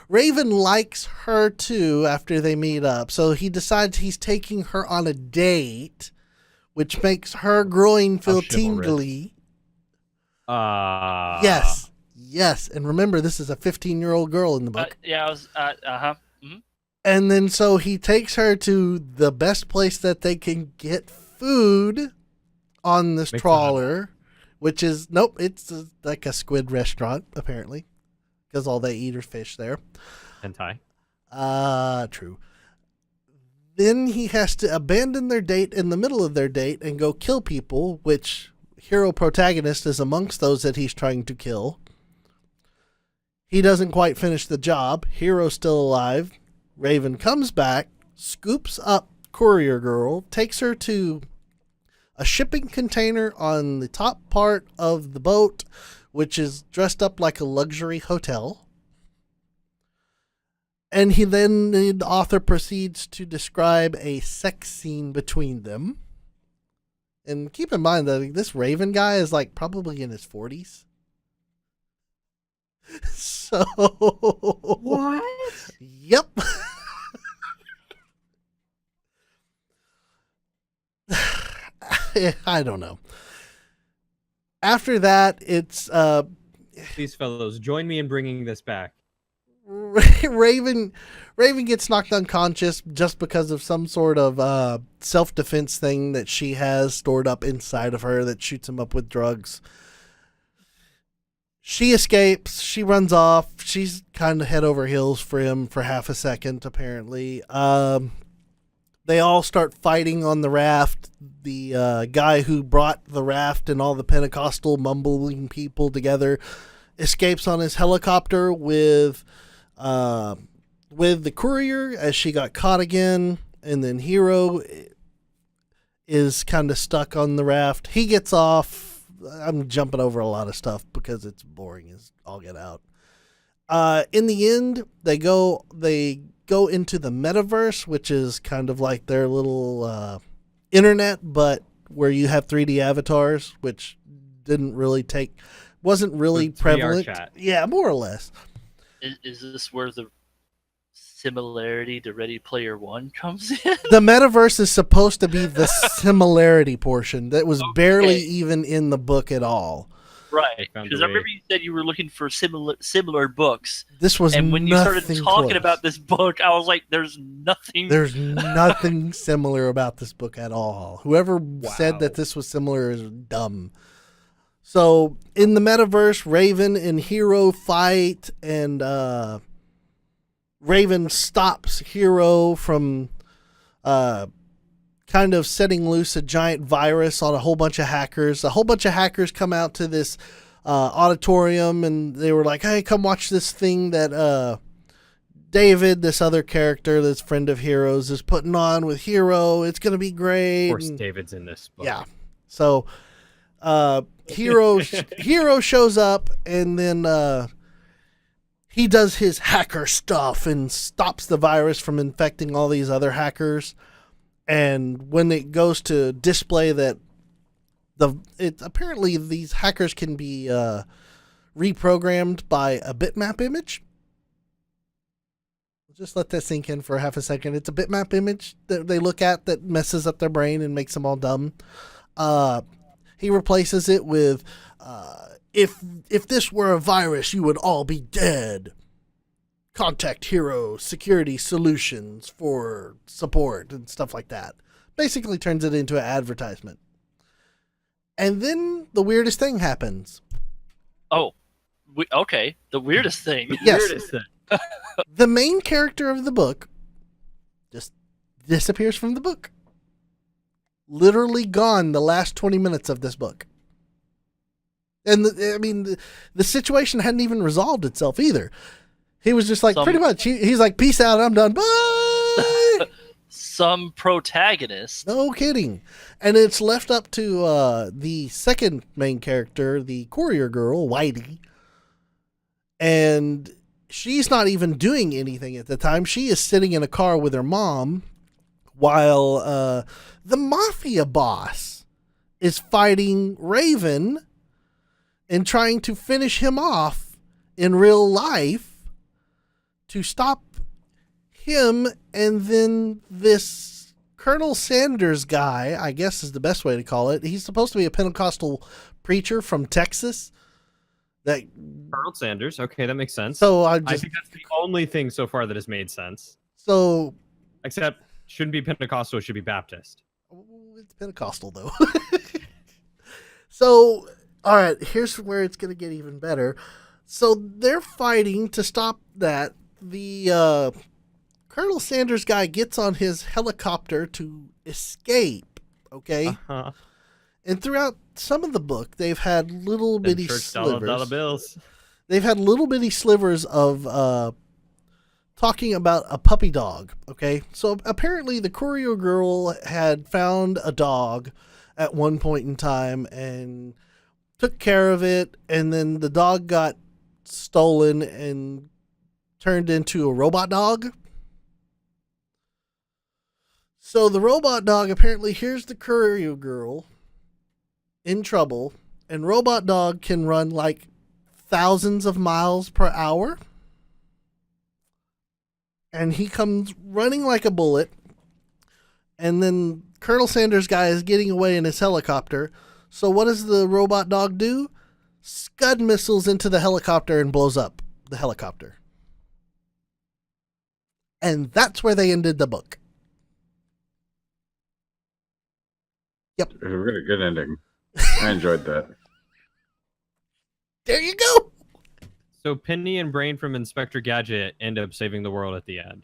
likes her too after they meet up. So he decides he's taking her on a date, which makes her groin feel tingly. Yes. And remember, this is a 15-year-old girl in the book. Yeah, I was. Mm-hmm. And then so he takes her to the best place that they can get food on this trawler, which is it's like a squid restaurant apparently, because all they eat are fish there. Hentai. True. Then he has to abandon their date in the middle of their date and go kill people, which hero protagonist is amongst those that he's trying to kill. He doesn't quite finish the job. Hero's still alive. Raven comes back, scoops up Courier Girl, takes her to a shipping container on the top part of the boat, which is dressed up like a luxury hotel. And the author proceeds to describe a sex scene between them. And keep in mind that this Raven guy is like probably in his 40s. So. What? Yep. I don't know. After that, it's These fellows, join me in bringing this back. Raven gets knocked unconscious just because of some sort of self-defense thing that she has stored up inside of her that shoots him up with drugs. She escapes. She runs off. She's kind of head over heels for him for half a second, apparently. They all start fighting on the raft. The guy who brought the raft and all the Pentecostal mumbling people together escapes on his helicopter with the courier as she got caught again. And then Hero is kind of stuck on the raft. He gets off. I'm jumping over a lot of stuff because it's boring as all get out. In the end, they go into the metaverse, which is kind of like their little internet, but where you have 3D avatars, which wasn't really prevalent. Chat. Yeah, more or less. Is this where the similarity to Ready Player One comes in? The metaverse is supposed to be the similarity portion that was barely even in the book at all. Right, because I remember you said you were looking for similar books. This was and when you started talking close. about this book, I was like, "There's nothing." There's nothing similar about this book at all. Whoever said that this was similar is dumb. So in the metaverse, Raven and Hero fight, and Raven stops Hero from kind of setting loose a giant virus on a whole bunch of hackers. A whole bunch of hackers come out to this auditorium, and they were like, hey, come watch this thing that David, this other character, this friend of Hero's, is putting on with Hero. It's going to be great. Of course, David's in this book. Yeah. So Hero shows up, and then he does his hacker stuff and stops the virus from infecting all these other hackers. And when it goes to display that apparently these hackers can be reprogrammed by a bitmap image. Just let that sink in for half a second. It's a bitmap image that they look at that messes up their brain and makes them all dumb. He replaces it with, if this were a virus, you would all be dead. Contact Hero Security Solutions for support and stuff like that. Basically turns it into an advertisement. And then the weirdest thing happens. Oh, okay. The weirdest thing. Yes. Weirdest thing. The main character of the book just disappears from the book. Literally gone the last 20 minutes of this book. And the situation hadn't even resolved itself either. He was just like, pretty much, he's like, peace out, I'm done, bye! Some protagonist. No kidding. And it's left up to the second main character, the courier girl, Whitey. And she's not even doing anything at the time. She is sitting in a car with her mom while the mafia boss is fighting Raven and trying to finish him off in real life to stop him. And then this Colonel Sanders guy, I guess is the best way to call it. He's supposed to be a Pentecostal preacher from Texas. That Colonel Sanders. Okay, that makes sense. So I think that's the only thing so far that has made sense. So, except shouldn't be Pentecostal, it should be Baptist. It's Pentecostal though. So, all right, here's where it's going to get even better. So they're fighting to stop that. The Colonel Sanders guy gets on his helicopter to escape. Okay, Uh-huh. and throughout some of the book, they've had little Them bitty church slivers. dollar bills. They've had little bitty slivers of talking about a puppy dog. Okay, so apparently the courier girl had found a dog at one point in time and took care of it, and then the dog got stolen and turned into a robot dog. So the robot dog apparently hears the courier girl in trouble, and robot dog can run like thousands of miles per hour. And he comes running like a bullet, and then Colonel Sanders' guy is getting away in his helicopter. So what does the robot dog do? Scud missiles into the helicopter and blows up the helicopter. And that's where they ended the book. Yep. It was a really good ending. I enjoyed that. There you go. So Penny and Brain from Inspector Gadget end up saving the world at the end.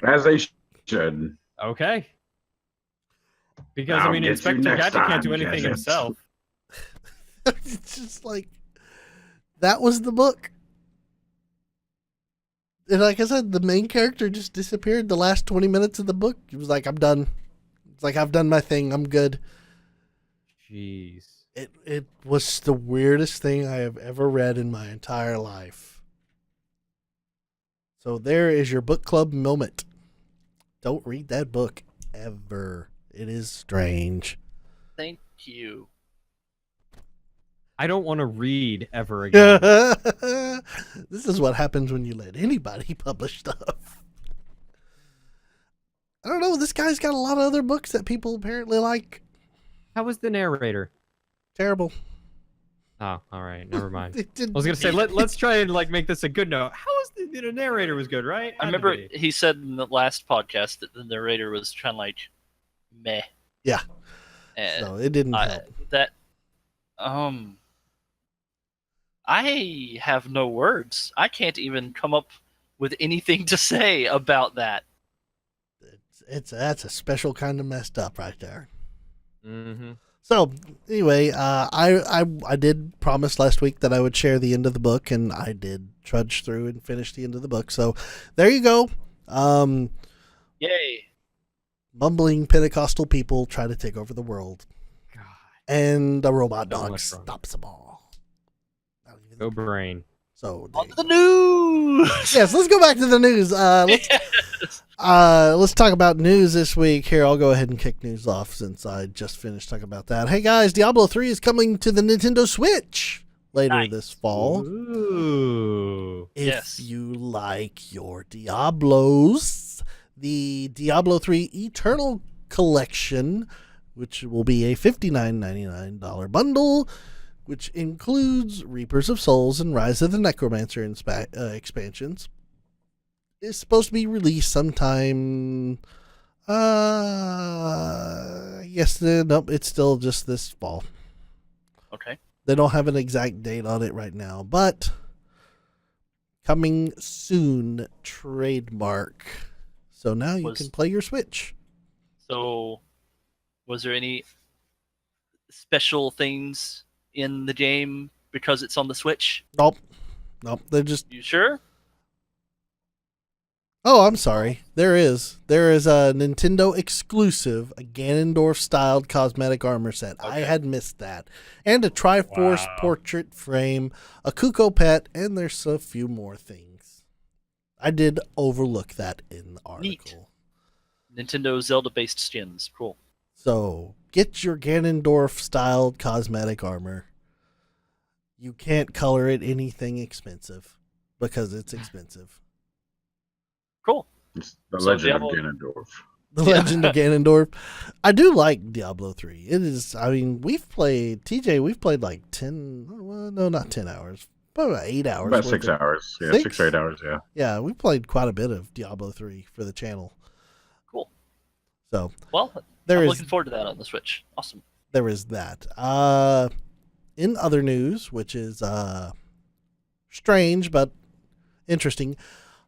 As they should. Okay. Because, I'll I mean, get you Inspector next Gadget can't time, do anything Gadget. himself. It's just like, that was the book. And like I said, the main character just disappeared the last 20 minutes of the book. He was like, I'm done. It's like, I've done my thing. I'm good. Jeez. It was the weirdest thing I have ever read in my entire life. So there is your book club moment. Don't read that book ever. It is strange. Thank you. I don't want to read ever again. This is what happens when you let anybody publish stuff. I don't know. This guy's got a lot of other books that people apparently like. How was the narrator? Terrible. Oh, all right. Never mind. It did- I was gonna say let's try and like make this a good note. How was the narrator was good, right? I remember he said in the last podcast that the narrator was kind of like meh. Yeah. And So it didn't help. that I have no words. I can't even come up with anything to say about that. That's a special kind of messed up right there. Mm-hmm. So anyway, I did promise last week that I would share the end of the book, and I did trudge through and finish the end of the book. So there you go. Yay. Mumbling Pentecostal people try to take over the world, God. and the robot So dog much wrong. stops them all. Go Brain. So On to the news. yes, let's go back to the news. Let's talk about news this week. Here, I'll go ahead and kick news off since I just finished talking about that. Hey guys, Diablo 3 is coming to the Nintendo Switch later Nice. this fall. Ooh. If Yes. you like your Diablos, the Diablo 3 Eternal Collection, which will be a $59.99 bundle, which includes Reapers of Souls and Rise of the Necromancer expansions, is supposed to be released sometime. Nope, it's still just this fall. Okay. They don't have an exact date on it right now, but coming soon trademark. So now you can play your Switch. So, was there any special things in the game because it's on the Switch? Nope. They're just. You sure? Oh, I'm sorry. There is a Nintendo exclusive, a Ganondorf-styled cosmetic armor set. I Okay. had missed that. And a Triforce Wow. portrait frame, a Kuko pet, and there's a few more things. I did overlook that in the article. Neat. Nintendo Zelda-based skins. Cool. So, get your Ganondorf-styled cosmetic armor. You can't color it anything expensive because it's expensive. Cool. It's the So Legend of Diablo- Ganondorf. The Legend of Ganondorf. I do like Diablo 3. It is, I mean, we've played like 10, well, no, not 10 hours, but about 8 hours. About worth 6 of- hours. Yeah, 6? 6 or 8 hours, yeah. Yeah, we played quite a bit of Diablo 3 for the channel. Cool. So, Well, there I'm is looking forward to that on the Switch. Awesome. there is that. In other news, which is strange but interesting,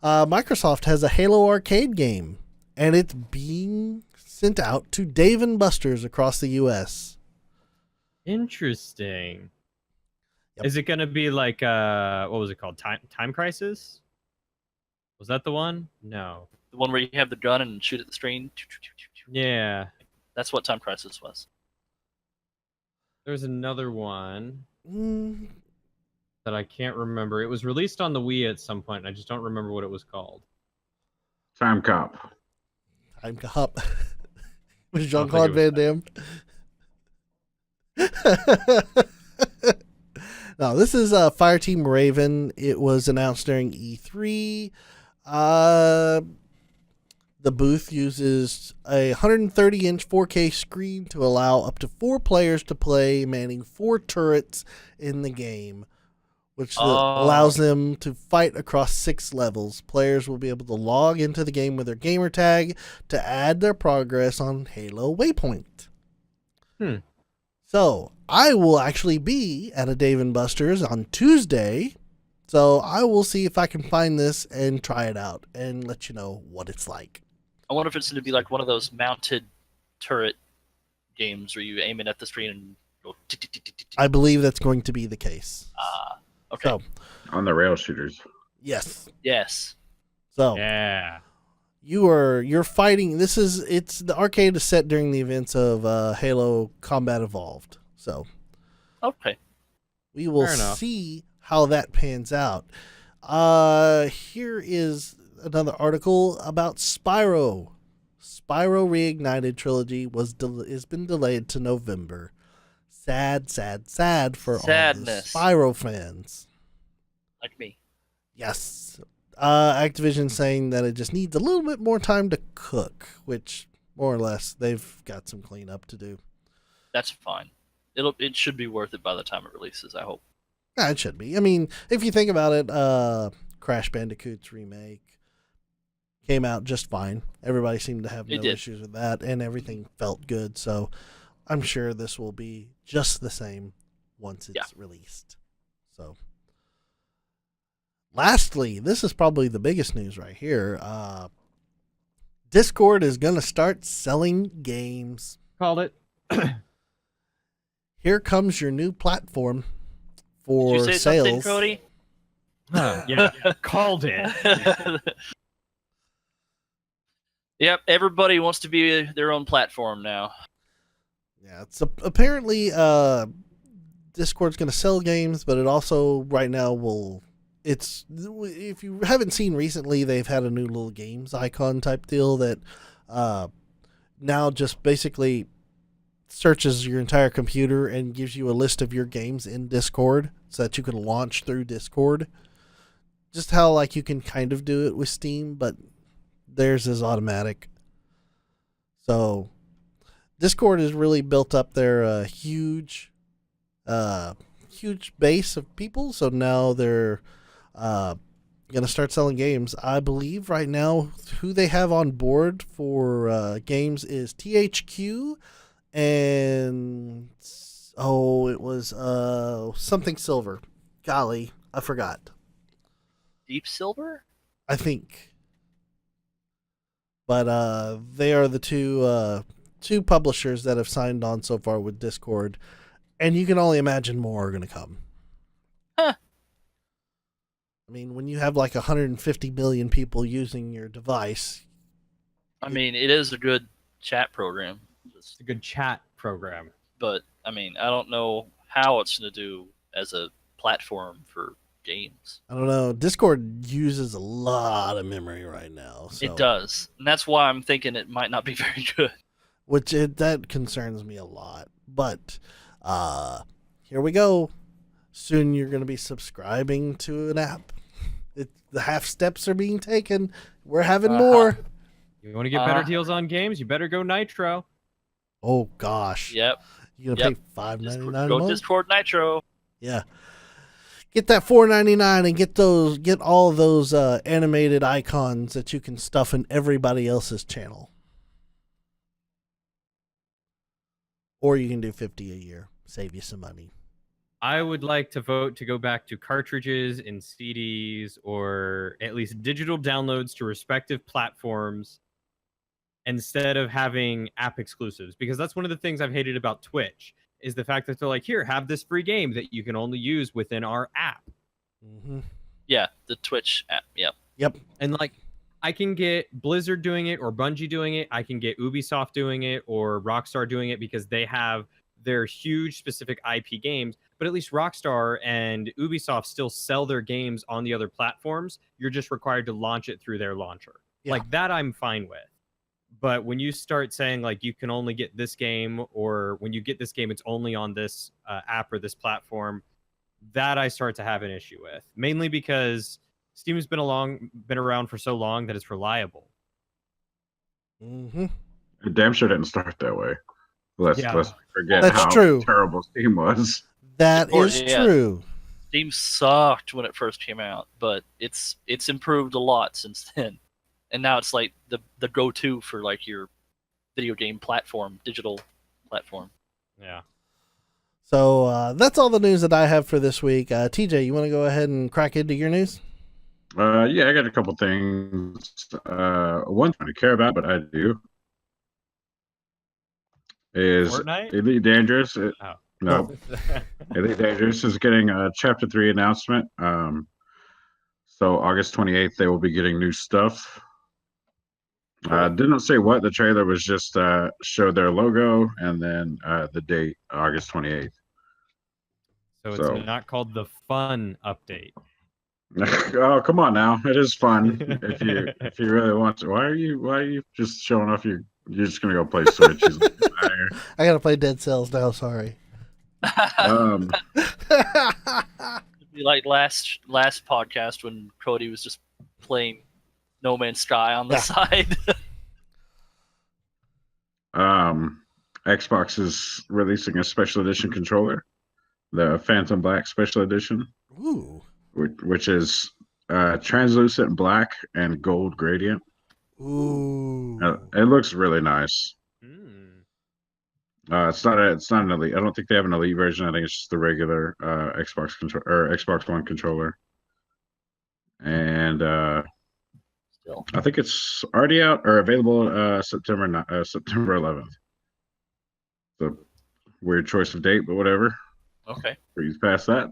Microsoft has a Halo arcade game, and it's being sent out to Dave & Buster's across the U.S. Interesting. Yep. Is it going to be like, what was it called? Time Crisis? Was that the one? No. The one where you have the gun and shoot at the screen. Yeah. That's what Time Crisis was. There's another one Mm, that I can't remember. It was released on the Wii at some point, and I just don't remember what it was called. Time Cop. Time Cop. With don't Jean-Claude think Van Damme. No, this is Fireteam Raven. It was announced during E3. The booth uses a 130-inch 4K screen to allow up to 4 players to play, manning 4 turrets in the game, which allows them to fight across 6 levels. Players will be able to log into the game with their gamer tag to add their progress on Halo Waypoint. So I will actually be at a Dave & Buster's on Tuesday. So I will see if I can find this and try it out and let you know what it's like. I wonder if it's going to be like one of those mounted turret games where you aim it at the screen and go. I believe that's going to be the case. Okay. So, On the rail shooters. yes. Yes. So Yeah. you're fighting. It's the arcade is set during the events of Halo Combat Evolved. So Okay. we will Fair enough. see how that pans out. Here is another article about Spyro. Spyro Reignited trilogy has been delayed to November. Sad for all the Sadness. Spyro fans. Like me. Yes. Activision saying that it just needs a little bit more time to cook, which more or less they've got some cleanup to do. That's fine. It should be worth it by the time it releases, I hope. Yeah, it should be. I mean, if you think about it, Crash Bandicoot's remake came out just fine. Everybody seemed to have no issues with that, and everything felt good. So I'm sure this will be just the same once it's released. So, lastly, this is probably the biggest news right here. Discord is going to start selling games. Called it. Here comes your new platform for Did you say sales. something, Cody? Yeah. Called it. Yep, everybody wants to be their own platform now. Yeah, it's apparently Discord's going to sell games, but it also right now will. It's if you haven't seen recently, they've had a new little games icon type deal that now just basically searches your entire computer and gives you a list of your games in Discord so that you can launch through Discord. Just how like you can kind of do it with Steam, but theirs is automatic. So Discord has really built up their huge base of people. So now they're going to start selling games. I believe right now who they have on board for games is THQ and it was something Silver. Golly, I forgot. Deep Silver? I think. But they are the two publishers that have signed on so far with Discord, and you can only imagine more are going to come. Huh. I mean, when you have like 150 million people using your device. I mean, it is a good chat program. It's a good chat program. But, I mean, I don't know how it's going to do as a platform for games. I don't know. Discord uses a lot of memory right now. So. It does. And that's why I'm thinking it might not be very good. That concerns me a lot. But here we go. Soon you're going to be subscribing to an app. The half steps are being taken. We're having more. You want to get better deals on games? You better go Nitro. Oh gosh. Yep. You're gonna pay $5.99 a Go month? Discord Nitro. Yeah. Get that $4.99 and get all of those animated icons that you can stuff in everybody else's channel. Or you can do $50 a year. Save you some money. I would like to vote to go back to cartridges and CDs, or at least digital downloads to respective platforms, instead of having app exclusives, because that's one of the things I've hated about Twitch is the fact that they're like, here, have this free game that you can only use within our app. Mm-hmm. Yeah, the Twitch app. Yep. Yep. And like, I can get Blizzard doing it or Bungie doing it. I can get Ubisoft doing it or Rockstar doing it because they have their huge specific IP games. But at least Rockstar and Ubisoft still sell their games on the other platforms. You're just required to launch it through their launcher. Yeah. Like that, I'm fine with. But when you start saying like you can only get this game, or when you get this game, it's only on this app or this platform, that I start to have an issue with. Mainly because Steam's been around for so long that it's reliable. Mm-hmm. It damn sure didn't start that way. Let's forget That's how true. terrible Steam was. That is true. Steam sucked when it first came out, but it's improved a lot since then. And now it's like the go-to for like your video game platform, digital platform. Yeah. So that's all the news that I have for this week. TJ, you want to go ahead and crack into your news? Yeah, I got a couple things. One thing I care about, but I do, is Fortnite? Elite Dangerous. No, Oh. Elite Dangerous is getting a Chapter 3 announcement. So August 28th, they will be getting new stuff. Didn't say what. The trailer was just showed their logo and then the date, August 28th. So it's not called the fun update. Oh, come on now. It is fun if you really want to. Why are you just showing off you're just gonna go play Switch? I gotta play Dead Cells now, sorry. Like last podcast when Cody was just playing No Man's Sky on the side. Xbox is releasing a special edition controller, the Phantom Black Special Edition. Ooh. Which is translucent black and gold gradient. Ooh. It looks really nice. It's not an elite. I don't think they have an elite version. I think it's just the regular Xbox control or Xbox One controller. And I think it's already out or available September 11th. So weird choice of date, but whatever. Okay. Breeze past that.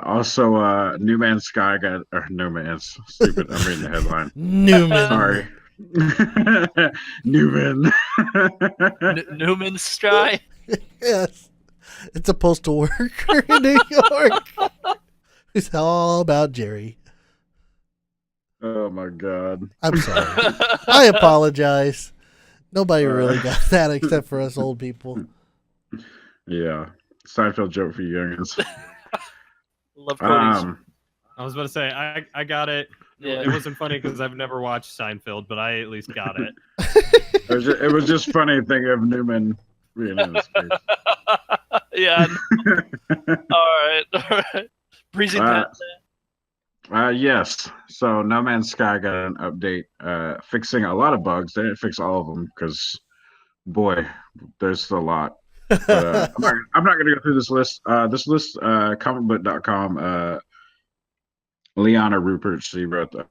Also, New Man's Sky got No Man's stupid. I'm reading the headline. Newman. Sorry, Newman. Newman's Sky. Yes, it's a postal worker in New York. It's all about Jerry. Oh my god. I'm sorry. I apologize. Nobody really got that except for us old people. Yeah, Seinfeld joke for you youngins. Love Cody's. I was about to say I got it. Yeah. It wasn't funny because I've never watched Seinfeld, but I at least got it. It was just funny thinking of Newman being in his face. Yeah. All right. Breezing past that. Yes. So No Man's Sky got an update fixing a lot of bugs. They didn't fix all of them because, boy, there's a lot. But, I'm not going to go through this list. Comicbook.com. Liana Rupert, she wrote up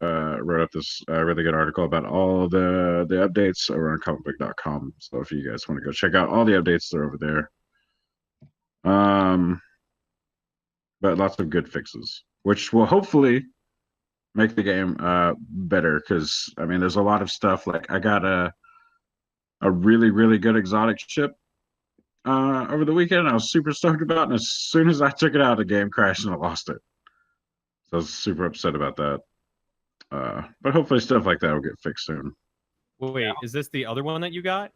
this really good article about all the updates over on comicbook.com. So if you guys want to go check out all the updates, they're over there. But lots of good fixes, which will hopefully make the game better. Because I mean, there's a lot of stuff. Like I got a really, really good exotic ship over the weekend. I was super stoked about, and as soon as I took it out, the game crashed and I lost it. So I was super upset about that. But hopefully stuff like that will get fixed soon. Wait, is this the other one that you got?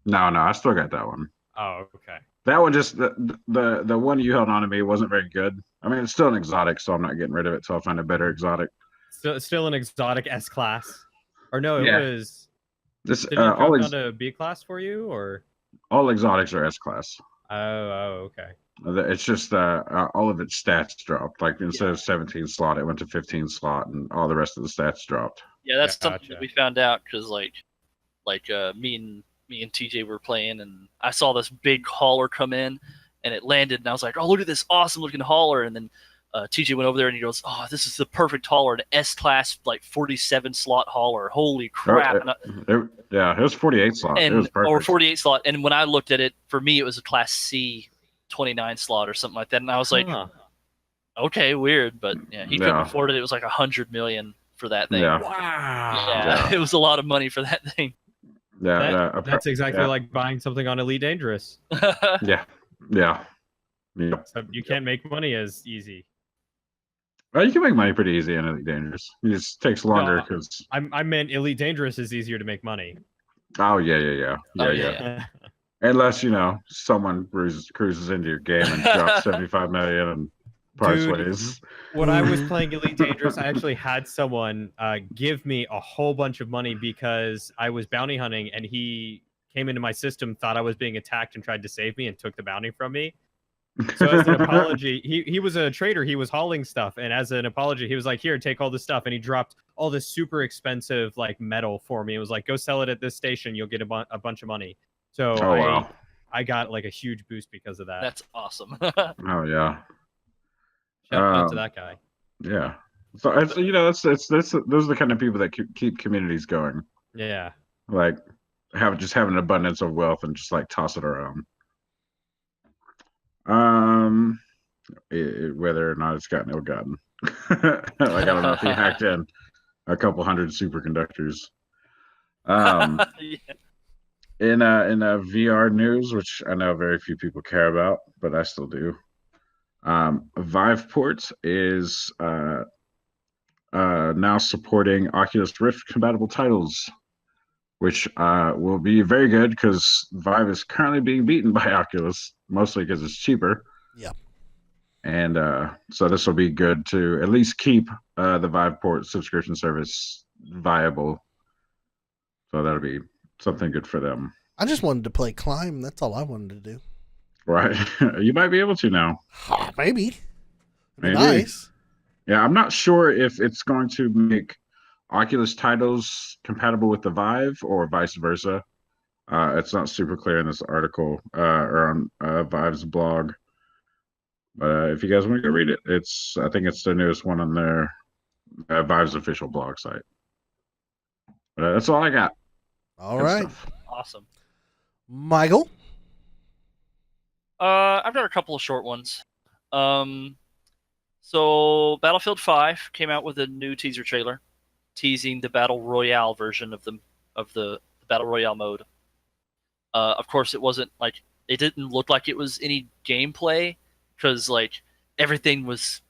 No, I still got that one. Oh, okay. That one just the one you held on to me wasn't very good. I mean, it's still an exotic, so I'm not getting rid of it till I find a better exotic. Still an exotic S class, or no? It was. This did it drop down to B class for you, or all exotics are S class. Oh, okay. It's just all of its stats dropped. Like instead of 17 slot, it went to 15 slot, and all the rest of the stats dropped. Yeah, that's something that we found out because like me and me and TJ were playing, and I saw this big hauler come in, and it landed, and I was like, "Oh, look at this awesome looking hauler!" And then TJ went over there, and he goes, "Oh, this is the perfect hauler, an S-class like 47 slot hauler. Holy crap!" It was 48 slot. It was perfect. Or 48 slot. And when I looked at it, for me, it was a Class C 29 slot or something like that, and I was like, "Okay, weird," but yeah, he couldn't afford it. It was like $100 million for that thing. Yeah. Wow. Yeah, it was a lot of money for that thing. That's exactly like buying something on Elite Dangerous. Yeah. So you can't make money as easy. Well, you can make money pretty easy in Elite Dangerous. It just takes longer because I meant Elite Dangerous is easier to make money. Oh yeah. Unless someone cruises into your game and drops 75 million and price ways. When I was playing Elite Dangerous, I actually had someone give me a whole bunch of money because I was bounty hunting, and he came into my system, thought I was being attacked, and tried to save me and took the bounty from me. So as an apology, he was a trader. He was hauling stuff, and as an apology, he was like, "Here, take all this stuff," and he dropped all this super expensive like metal for me. It was like, "Go sell it at this station. You'll get a bunch of money." So I got like a huge boost because of that. That's awesome. Oh yeah. Shout out to that guy. Yeah. So those are the kind of people that keep communities going. Yeah. Like have an abundance of wealth and just like toss it around. Whether or not it's gotten ill-gotten. Like I don't know if he hacked in a couple hundred superconductors. In VR news, which I know very few people care about, but I still do. Viveport is now supporting Oculus Rift compatible titles, which will be very good because Vive is currently being beaten by Oculus, mostly because it's cheaper. Yeah. And so this will be good to at least keep the Viveport subscription service viable. So that'll be something good for them. I just wanted to play Climb. That's all I wanted to do. Right. You might be able to now. Maybe. Nice. Yeah, I'm not sure if it's going to make Oculus titles compatible with the Vive or vice versa. It's not super clear in this article or on Vive's blog. But if you guys want to go read it, I think it's the newest one on their Vive's official blog site. But that's all I got. All right. Stuff. Awesome. Michael? I've got a couple of short ones. So Battlefield 5 came out with a new teaser trailer teasing the Battle Royale version of the Battle Royale mode. Of course, it didn't look like it was any gameplay because like everything was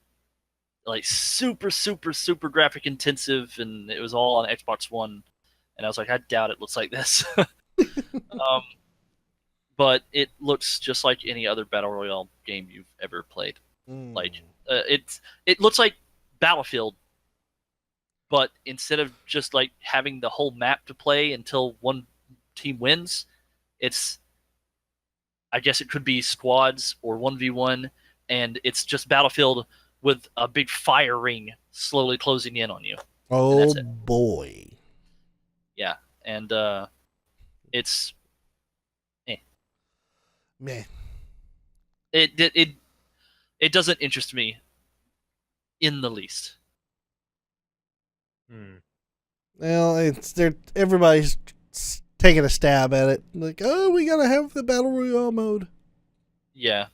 like super graphic intensive, and it was all on Xbox One. And I was like, I doubt it looks like this. But it looks just like any other Battle Royale game you've ever played. Like it looks like Battlefield, but instead of just like having the whole map to play until one team wins, I guess it could be squads or 1v1, and it's just Battlefield with a big fire ring slowly closing in on you. Oh boy. Yeah, and it's meh. It doesn't interest me in the least. Well, everybody's taking a stab at it. Like, oh, we gotta have the Battle Royale mode. Yeah.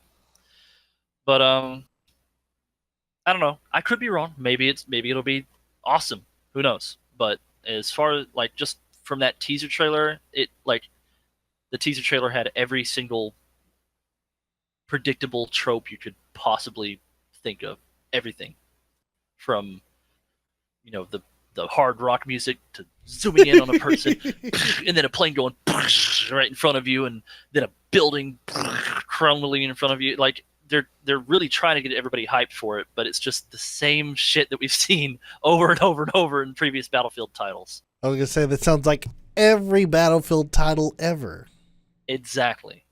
But I don't know. I could be wrong. Maybe it'll be awesome. Who knows? But as far as like just from that teaser trailer, the teaser trailer had every single predictable trope you could possibly think of. Everything from the hard rock music to zooming in on a person and then a plane going right in front of you, and then a building crumbling in front of you. Like they're really trying to get everybody hyped for it, but it's just the same shit that we've seen over and over and over in previous Battlefield titles. I was gonna say that sounds like every Battlefield title ever. Exactly.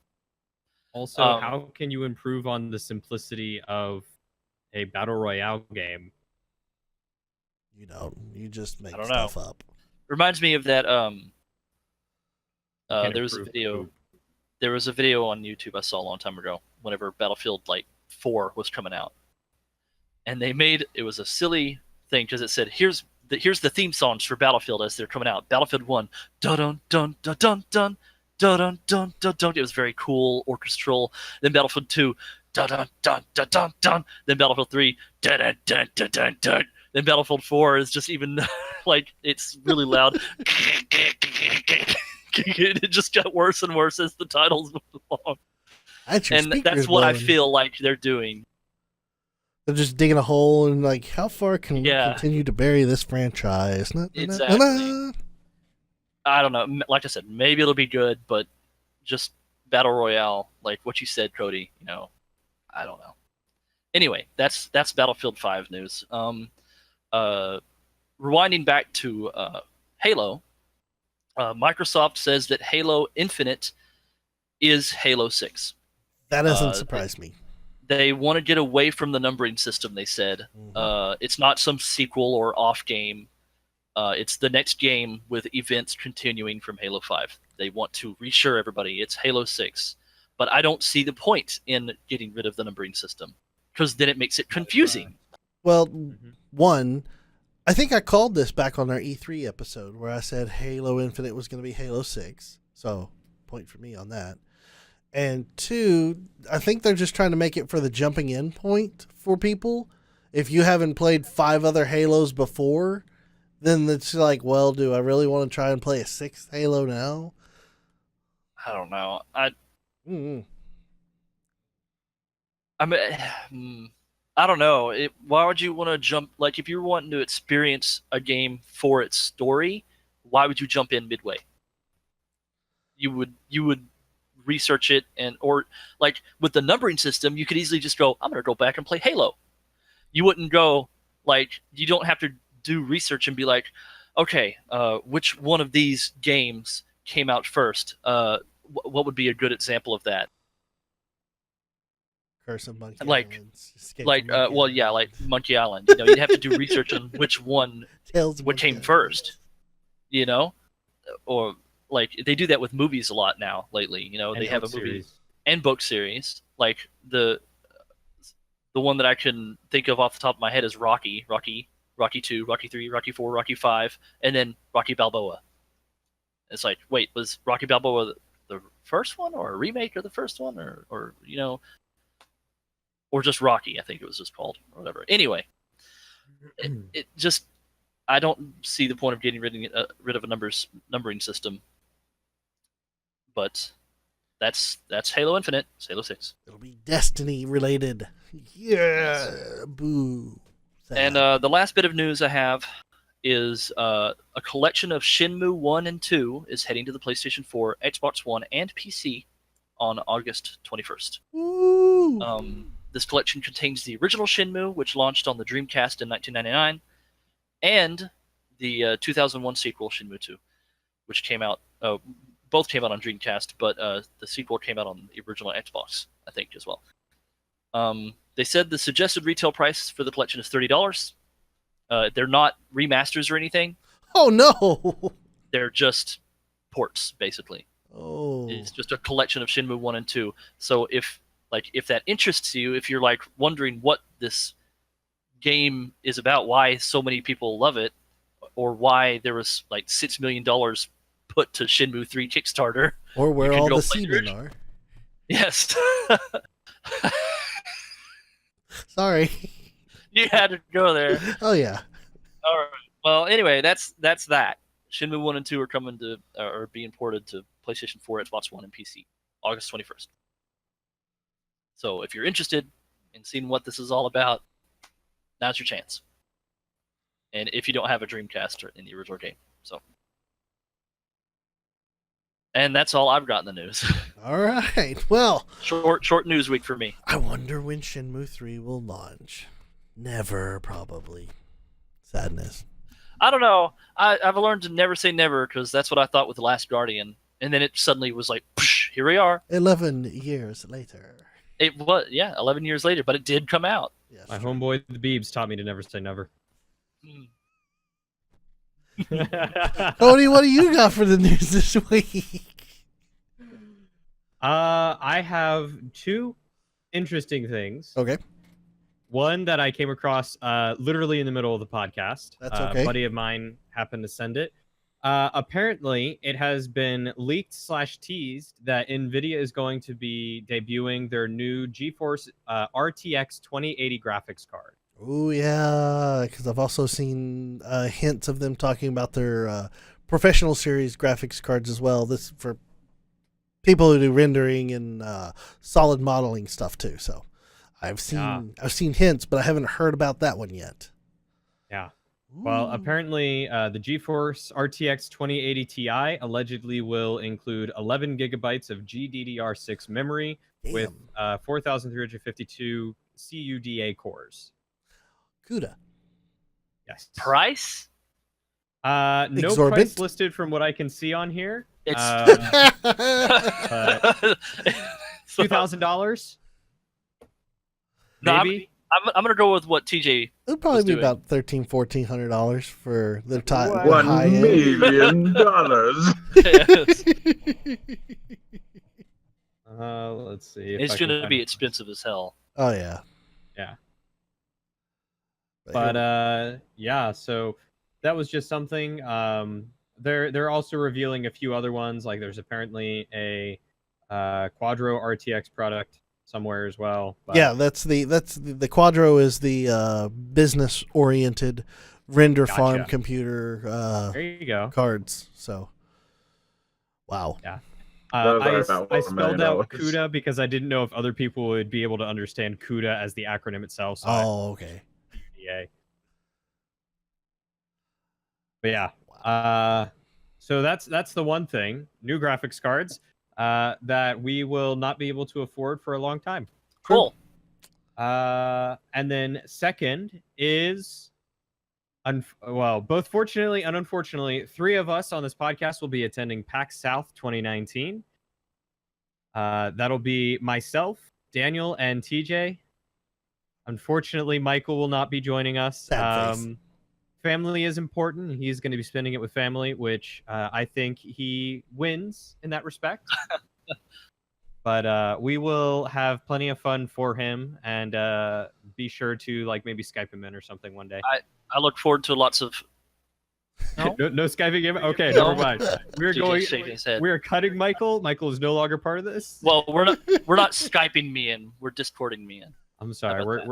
Also, how can you improve on the simplicity of a Battle Royale game? You don't. You just make stuff up. Reminds me of that Can't There was a improve video. poop. There was a video on YouTube I saw a long time ago. Whenever Battlefield 4 was coming out, and it was a silly thing because it said here's the theme songs for Battlefield as they're coming out. Battlefield 1, dun dun dun dun dun dun dun dun dun dun. It was very cool, orchestral. Then Battlefield 2, dun dun dun dun dun dun. Then Battlefield 3, dun dun dun dun dun dun. Then Battlefield 4 is just even it's really loud. It just got worse and worse as the titles went along. And that's what I feel like they're doing. They're just digging a hole and how far can we continue to bury this franchise? Exactly. I don't know. Like I said, maybe it'll be good, but just Battle Royale, like what you said, Cody, I don't know. Anyway, that's Battlefield 5 news. Rewinding back to Halo, Microsoft says that Halo Infinite is Halo 6. That doesn't surprise me. They want to get away from the numbering system, they said. Mm-hmm. It's not some sequel or off game. It's the next game with events continuing from Halo 5. They want to reassure everybody it's Halo 6. But I don't see the point in getting rid of the numbering system, because then it makes it confusing. Well, one, I think I called this back on our E3 episode where I said Halo Infinite was going to be Halo 6. So, point for me on that. And two, I think they're just trying to make it for the jumping in point for people. If you haven't played 5 other Halos before, then it's like, well, do I really want to try and play a 6th Halo now? I don't know. I don't know. Why would you want to jump? If you're wanting to experience a game for its story, why would you jump in midway? You would research it, or with the numbering system, you could easily just go, I'm going to go back and play Halo. You wouldn't go, you don't have to do research and be like, okay, which one of these games came out first? What would be a good example of that? Curse of Monkey Islands. Monkey Island. You'd have to do research on which one came first. Or they do that with movies a lot now lately. They have a movie and book series. The one that I can think of off the top of my head is Rocky 2, Rocky 3, Rocky 4, Rocky 5, and then Rocky Balboa. It's wait, was Rocky Balboa the first one, or a remake of the first one, or just Rocky? I think it was just called, or whatever. Anyway, it just, I don't see the point of getting rid of a numbering system. But that's Halo Infinite. It's Halo 6. It'll be Destiny related. Yeah, boo. Sad. And the last bit of news I have is a collection of Shenmue 1 and 2 is heading to the PlayStation 4, Xbox One, and PC on August 21st. Woo! This collection contains the original Shenmue, which launched on the Dreamcast in 1999, and the 2001 sequel, Shenmue 2, which came out... both came out on Dreamcast, but the sequel came out on the original Xbox, I think, as well. They said the suggested retail price for the collection is $30. They're not remasters or anything. Oh, no! They're just ports, basically. Oh. It's just a collection of Shenmue 1 and 2. So if that interests you, if you're wondering what this game is about, why so many people love it, or why there was $6 million put to Shenmue 3 Kickstarter, or where all the seamen are. Yes. Sorry. You had to go there. Oh yeah. All right. Well, anyway, that's that. Shenmue 1 and 2 are being ported to PlayStation 4, Xbox One, and PC August 21st. So if you're interested in seeing what this is all about, now's your chance. And if you don't have a Dreamcast in the original game, so. And that's all I've got in the news. All right. Well, short news week for me. I wonder when Shenmue 3 will launch. Never, probably. Sadness. I don't know. I've learned to never say never, because that's what I thought with The Last Guardian. And then it suddenly was psh, here we are. 11 years later. It was, 11 years later, but it did come out. Yes, my homeboy, the Beebs, taught me to never say never. Cody, what do you got for the news this week? I have two interesting things. Okay, One that I came across literally in the middle of the podcast. That's okay. A buddy of mine happened to send it. Apparently, it has been leaked / teased that NVIDIA is going to be debuting their new GeForce RTX 2080 graphics card. oh yeah, because I've also seen hints of them talking about their professional series graphics cards as well. This for people who do rendering and solid modeling stuff too. So I've seen hints, but I haven't heard about that one yet. Yeah. Well, apparently, the GeForce RTX 2080 Ti allegedly will include 11 gigabytes of GDDR6 memory with 4,352 CUDA cores. CUDA. Yes. Price? No Exorbitant? price listed from what I can see on here. It's $2,000. No, Maybe. I'm gonna go with what TJ. It'll probably be doing. about $1,400 for the $1 high end. million. Let's see. It's gonna be expensive as hell. Oh yeah. Yeah. But But yeah, so that was just something. They're also revealing a few other ones. Like there's apparently a Quadro RTX product somewhere as well. But yeah, that's the Quadro is the business oriented render farm Gotcha. computer there you go. cards. So wow. Yeah. Those are I about I $1 million. spelled out CUDA because I didn't know if other people would be able to understand CUDA as the acronym itself. So Oh, okay. yeah. But yeah. So that's the one thing. New graphics cards that we will not be able to afford for a long time. Cool. And then second is, well, both fortunately and unfortunately, 3 of us on this podcast will be attending PAX South 2019. That'll be myself, Daniel, and TJ. Unfortunately, Michael will not be joining us. Sad face. Family is important. He's going to be spending it with family, which I think he wins in that respect. But we will have plenty of fun for him, and be sure to like maybe Skype him in or something one day. I look forward to lots of. No, no Skyping him. Okay, No. never mind. We're TJ going. shaking his head. We're cutting Michael. Michael is no longer part of this. Well, we're not Skyping me in. We're Discording me in. I'm sorry. about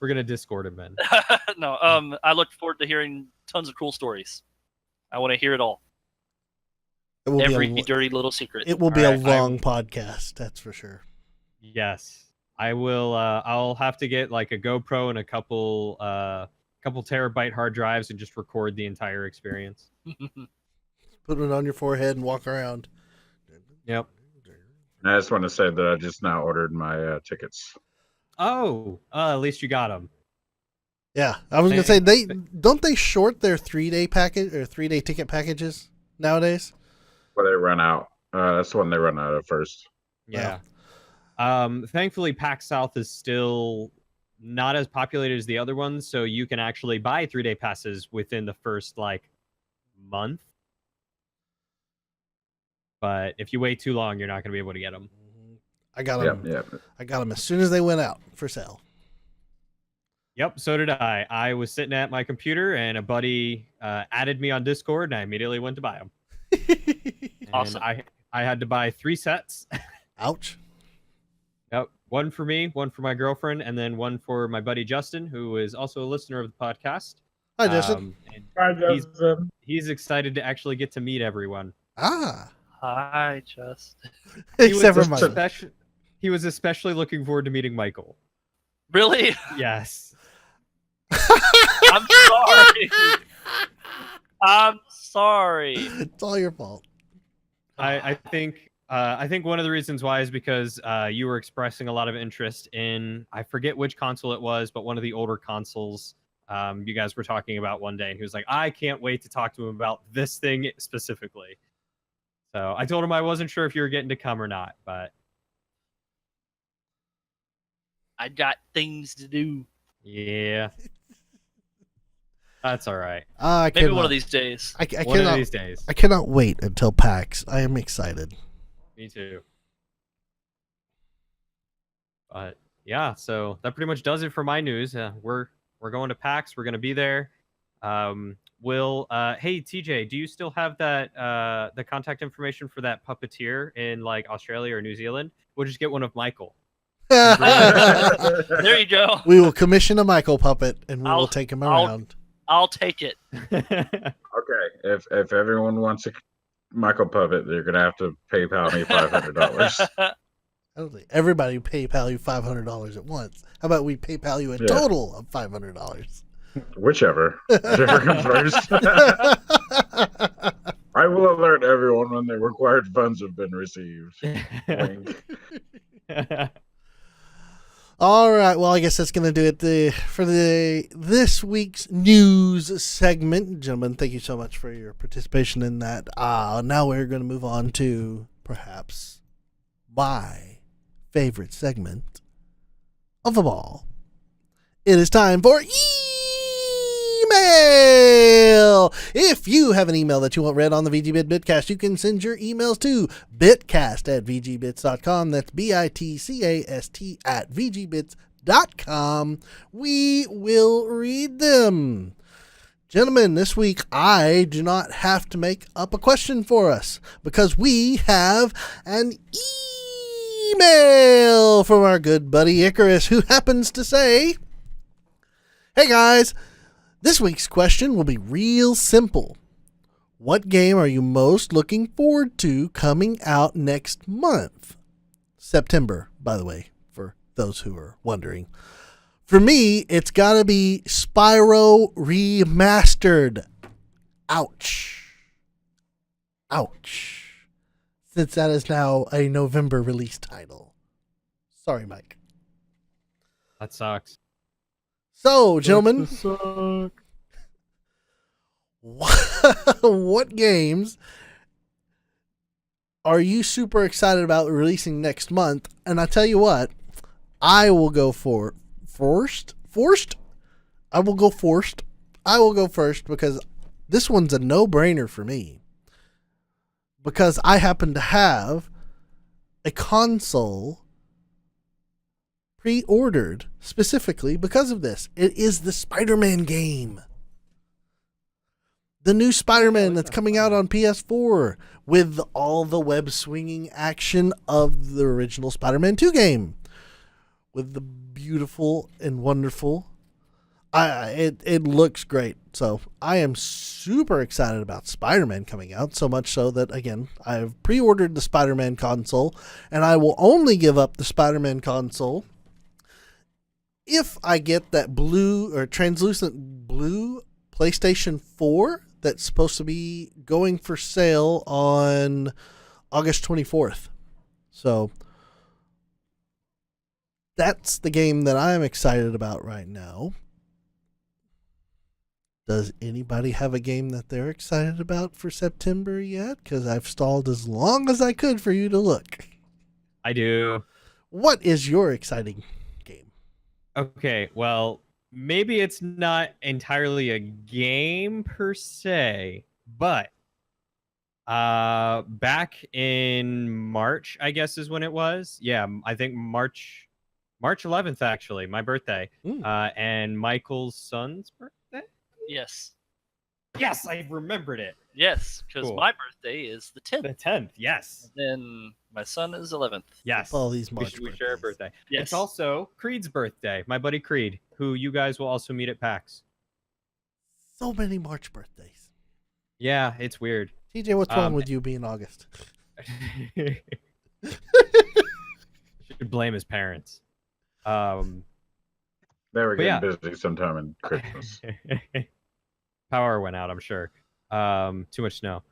We're gonna Discord him in. No, I look forward to hearing tons of cool stories. I want to hear it all. It will Every be dirty little secret. it will be Alright, a long podcast, that's for sure. Yes, I will. I'll have to get like a GoPro and a couple terabyte hard drives and just record the entire experience. Put it on your forehead and walk around. Yep. I just want to say that I just now ordered my tickets. Oh, at least you got them. Yeah, I was gonna say they short their 3-day package or 3-day ticket packages nowadays. Where they run out. That's the one they run out of first. Yeah. Thankfully, PAX South is still not as populated as the other ones, so you can actually buy 3-day passes within the first like month. But if you wait too long, you're not going to be able to get them. I got them. Yep. I got them as soon as they went out for sale. Yep, so did I. I was sitting at my computer, and a buddy added me on Discord, and I immediately went to buy them. Awesome. I had to buy 3 sets. Ouch. Yep, one for me, one for my girlfriend, and then one for my buddy Justin, who is also a listener of the podcast. Hi, Justin. And Hi, Justin. he's excited to actually get to meet everyone. Hi, Justin. Except for Mike. He was especially looking forward to meeting Michael. Really? Yes. I'm sorry. I'm sorry. It's all your fault. I think one of the reasons why is because you were expressing a lot of interest in, I forget which console it was, but one of the older consoles you guys were talking about one day, and he was like, I can't wait to talk to him about this thing specifically. So I told him I wasn't sure if you were getting to come or not, but I got things to do. yeah. That's all right. Maybe one of these days. One of these days. I cannot wait until PAX. I am excited. Me too. But yeah, so that pretty much does it for my news. We're going to PAX. We're gonna be there. Hey TJ, do you still have that the contact information for that puppeteer in like Australia or New Zealand? We'll just get one of Michael. There you go. We will commission a Michael puppet and we will I'll- take him I'll- around. I'll take it. Okay, if everyone wants a Michael puppet, they're gonna have to PayPal me $500. I don't think everybody PayPal you $500 at once. How about we PayPal you a Yeah. total of $500? Whichever comes first. I will alert everyone when the required funds have been received. Wink. All right. Well, I guess that's going to do it for this week's news segment. Gentlemen, thank you so much for your participation in that. Now we're going to move on to perhaps my favorite segment of them all. It is time for email. If you have an email that you want read on the VGBit Bitcast, you can send your emails to bitcast@vgbits.com. That's bitcast@vgbits.com. We will read them. Gentlemen, this week I do not have to make up a question for us because we have an email from our good buddy Icarus, who happens to say, "Hey guys, this week's question will be real simple. What game are you most looking forward to coming out next month?" September, by the way, for those who are wondering. For me, it's got to be Spyro Remastered. Ouch. Ouch. Since that is now a November release title. Sorry, Mike. That sucks. So, gentlemen, what games are you super excited about releasing next month? And I tell you what, I will go for forced. I will go first because this one's a no-brainer for me. Because I happen to have a console pre-ordered specifically because of this. It is the Spider-Man game. The new Spider-Man that's coming out on PS4 with all the web-swinging action of the original Spider-Man 2 game. With the beautiful and wonderful. It looks great. So I am super excited about Spider-Man coming out. So much so that, again, I've pre-ordered the Spider-Man console. And I will only give up the Spider-Man console if I get that blue or translucent blue PlayStation 4 that's supposed to be going for sale on August 24th. So that's the game that I'm excited about right now. Does anybody have a game that they're excited about for September yet? Because I've stalled as long as I could for you to look. I do. What is your exciting game? Okay, well, maybe it's not entirely a game per se, but back in March, I guess is when it was. Yeah, I think March 11th, actually, my birthday. And Michael's son's birthday? Yes. Yes, I remembered it. Yes, because Cool. my birthday is the 10th. The 10th, yes. Then my son is 11th. Yes. All these We March share a birthdays. birthday. Yes. It's also Creed's birthday, my buddy Creed, who you guys will also meet at PAX. So many March birthdays. Yeah, it's weird. TJ, what's wrong with you being August? Should blame his parents. They were But getting yeah. busy sometime in Christmas. Power went out, I'm sure. Too much snow.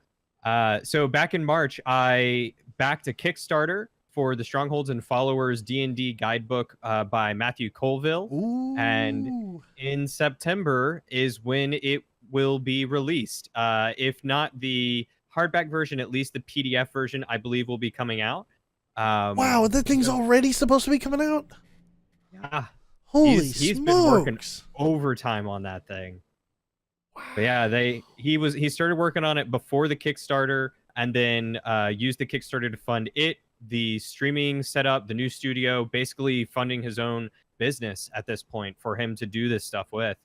So back in March, I backed a Kickstarter for the Strongholds and Followers D&D guidebook by Matthew Colville. Ooh. And in September is when it will be released. If not the hardback version, at least the PDF version, I believe, will be coming out. Wow, that thing's already supposed to be coming out? Yeah. Holy He's smokes. been working overtime on that thing. But yeah, he started working on it before the Kickstarter and then used the Kickstarter to fund it, the streaming setup, the new studio, basically funding his own business at this point for him to do this stuff with.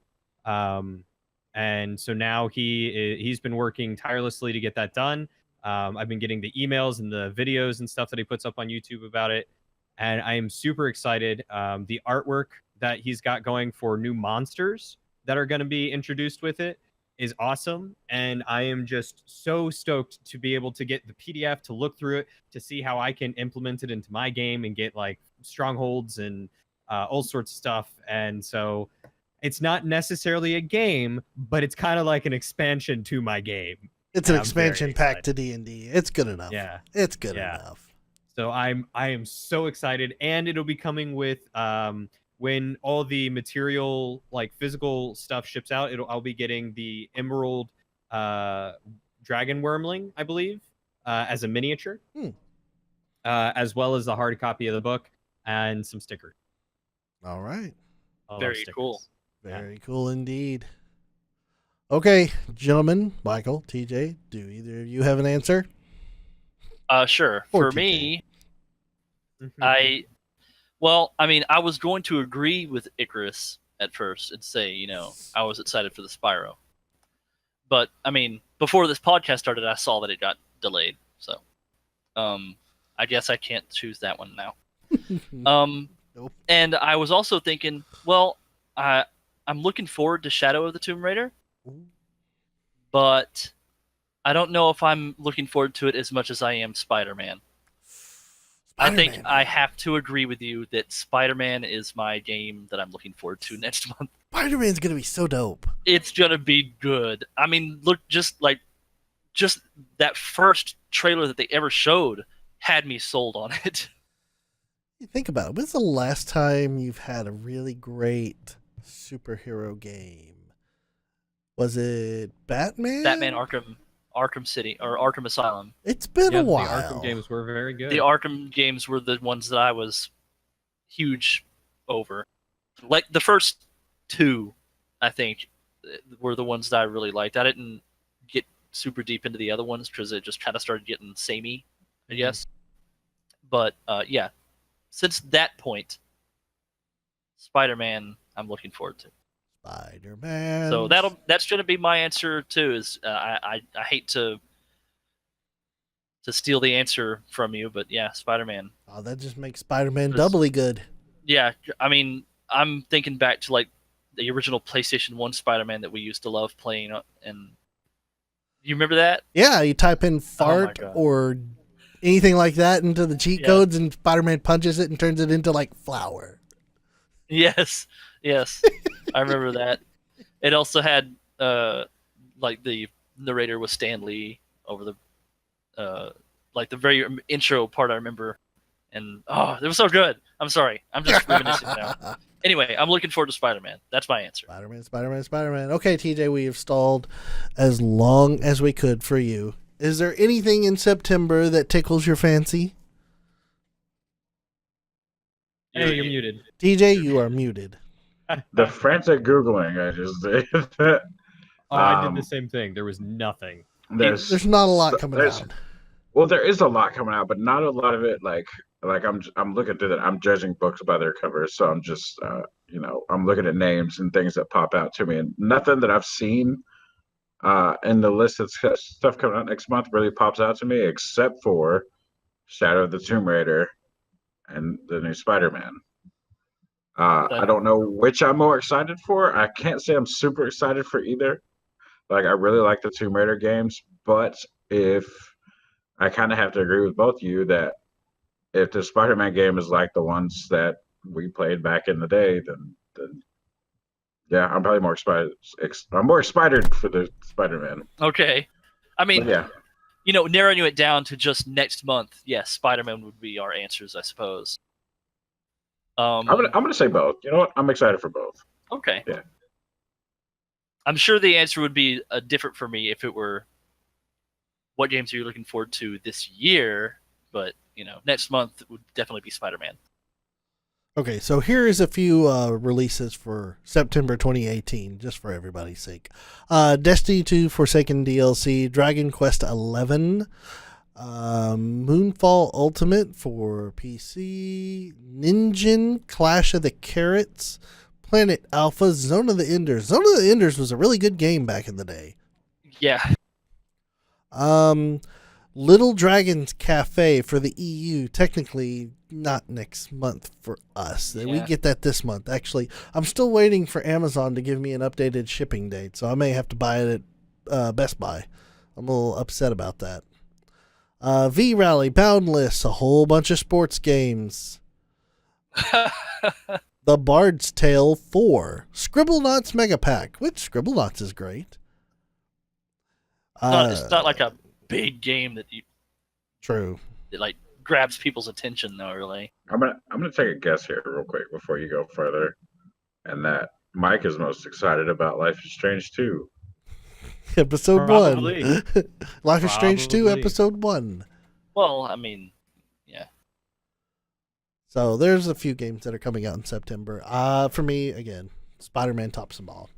And so now he's been working tirelessly to get that done. I've been getting the emails and the videos and stuff that he puts up on YouTube about it, and I am super excited. The artwork that he's got going for new monsters that are going to be introduced with it is awesome, and I am just so stoked to be able to get the PDF to look through it to see how I can implement it into my game and get like strongholds and all sorts of stuff. And so it's not necessarily a game, but it's kind of like an expansion to my game. It's an expansion pack to D&D. It's good enough. Yeah, it's good enough. So I am so excited, and it'll be coming with when all the material, like physical stuff, ships out. I'll be getting the Emerald Dragon Wormling, I believe, as a miniature, as well as the hard copy of the book and some stickers. All right. Very cool. Very cool indeed. Okay, gentlemen, Michael, TJ, do either of you have an answer? Sure. Or For TJ. me, I was going to agree with Icarus at first and say, I was excited for the Spyro. But, before this podcast started, I saw that it got delayed. So, I guess I can't choose that one now. Nope. And I was also thinking, I'm looking forward to Shadow of the Tomb Raider, but I don't know if I'm looking forward to it as much as I am Spider-Man. I think I have to agree with you that Spider-Man is my game that I'm looking forward to next month. Spider-Man's going to be so dope. It's going to be good. Look, just that first trailer that they ever showed had me sold on it. You think about it. When's the last time you've had a really great superhero game? Was it Batman? Batman Arkham City or Arkham Asylum. It's been a while. The Arkham games were very good. The Arkham games were the ones that I was huge over. Like the first two, I think, were the ones that I really liked. I didn't get super deep into the other ones because it just kind of started getting samey, I guess. But yeah, since that point, Spider-Man, I'm looking forward to. Spider-Man. So that's going to be my answer too. Is I hate to steal the answer from you, but yeah, Spider-Man. Oh, that just makes Spider-Man doubly good. Yeah, I'm thinking back to like the original PlayStation 1 Spider-Man that we used to love playing, and you remember that? Yeah, you type in fart or anything like that into the cheat codes, and Spider-Man punches it and turns it into like flour. Yes, I remember that. It also had like the narrator was Stan Lee over the like the very intro part I remember, and it was so good. I'm sorry, I'm just reminiscing now. Anyway, I'm looking forward to Spider-Man. That's my answer. Spider-Man. Okay, TJ, we have stalled as long as we could for you. Is there anything in September that tickles your fancy? Hey, you're muted. TJ, you are muted. The frantic Googling I just did. I did the same thing. There was nothing. There's not a lot coming out. Well, there is a lot coming out, but not a lot of it. Like I'm looking through that. I'm judging books by their covers, so I'm just I'm looking at names and things that pop out to me, and nothing that I've seen in the list of stuff coming out next month really pops out to me, except for Shadow of the Tomb Raider and the new Spider-Man. I don't know which I'm more excited for. I can't say I'm super excited for either. Like, I really like the Tomb Raider games, but if I kind of have to agree with both of you that if the Spider-Man game is like the ones that we played back in the day, then yeah, I'm probably more excited. I'm more excited for the Spider-Man. Okay. Yeah. Narrowing it down to just next month, yes, Spider-Man would be our answers, I suppose. I'm gonna say both. You know what? I'm excited for both. Okay. Yeah. I'm sure the answer would be different for me if it were what games are you looking forward to this year, but next month would definitely be Spider-Man. Okay, so here is a few releases for September 2018, just for everybody's sake. Destiny 2 Forsaken DLC, Dragon Quest 11, Moonfall Ultimate for PC, Ninja Clash of the Carrots, Planet Alpha, Zone of the Enders. Zone of the Enders was a really good game back in the day. Yeah. Little Dragons Cafe for the EU. Technically, not next month for us. We get that this month. Actually, I'm still waiting for Amazon to give me an updated shipping date, so I may have to buy it at Best Buy. I'm a little upset about that. V-Rally, Boundless, a whole bunch of sports games. The Bard's Tale 4. Scribblenauts Mega Pack, which Scribblenauts is great. It's not like a big game that True. it like grabs people's attention though, really. I'm gonna take a guess here real quick before you go further, and that Mike is most excited about Life is Strange 2. Episode Probably. 1. Life is Strange 2, Probably. Episode 1. Well, I mean, yeah. So there's a few games that are coming out in September. For me, again, Spider-Man tops them all.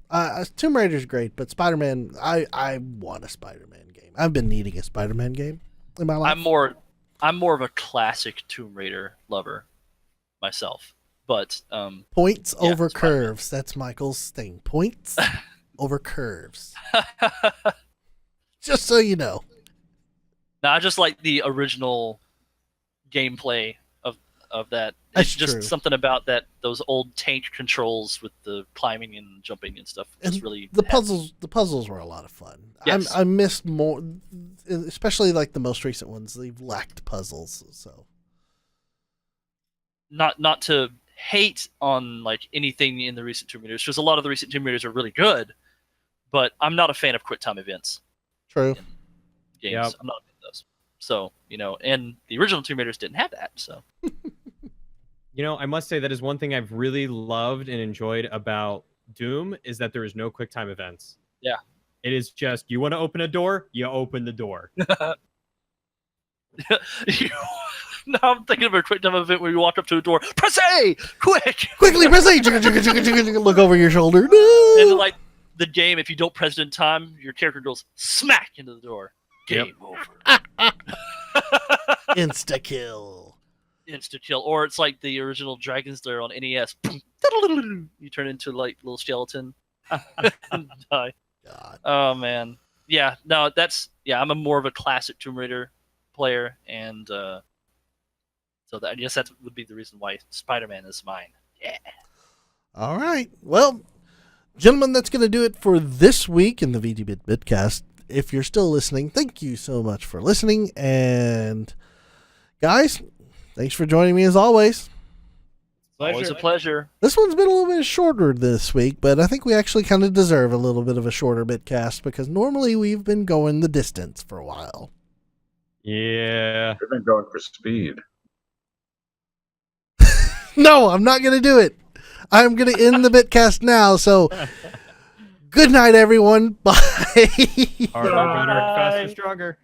Tomb Raider's great, but Spider-Man, I want a Spider-Man game. I've been needing a Spider-Man game in my life. I'm more of a classic Tomb Raider lover myself, but Points yeah, over Spider-Man. curves. That's Michael's thing. Points over curves. Just so you know. No, I just like the original gameplay of that. That's It's just true. something about those old tank controls with the climbing and jumping and stuff. Just And really the puzzles were a lot of fun. Yes. I missed more, especially like the most recent ones. They've lacked puzzles. So not to hate on like anything in the recent Tomb Raiders, because a lot of the recent Tomb Raiders are really good, but I'm not a fan of quick time events true. in games. Yep. I'm not a fan of those. So, and the original Tomb Raiders didn't have that, so I must say that is one thing I've really loved and enjoyed about Doom is that there is no quick time events. Yeah. It is just, you want to open a door, you open the door. Now I'm thinking of a quick time event where you walk up to a door, press A, quick, Quickly press A. Look over your shoulder. and then, like the game, if you don't press it in time, your character goes smack into the door. Game over. Insta kill. Insta kill, or it's like the original Dragon's Lair on NES. You turn into like little skeleton and die. God. Oh man, yeah. No, I'm a more of a classic Tomb Raider player, and so I guess that would be the reason why Spider-Man is mine. Yeah. All right. Well, gentlemen, that's going to do it for this week in the VGBits Bitcast. If you're still listening, thank you so much for listening. And guys, thanks for joining me as always. Always a pleasure. This one's been a little bit shorter this week, but I think we actually kind of deserve a little bit of a shorter bitcast because normally we've been going the distance for a while. Yeah. We've been going for speed. No, I'm not going to do it. I'm going to end the bitcast now. So good night, everyone. Bye. Harder, better, faster, stronger.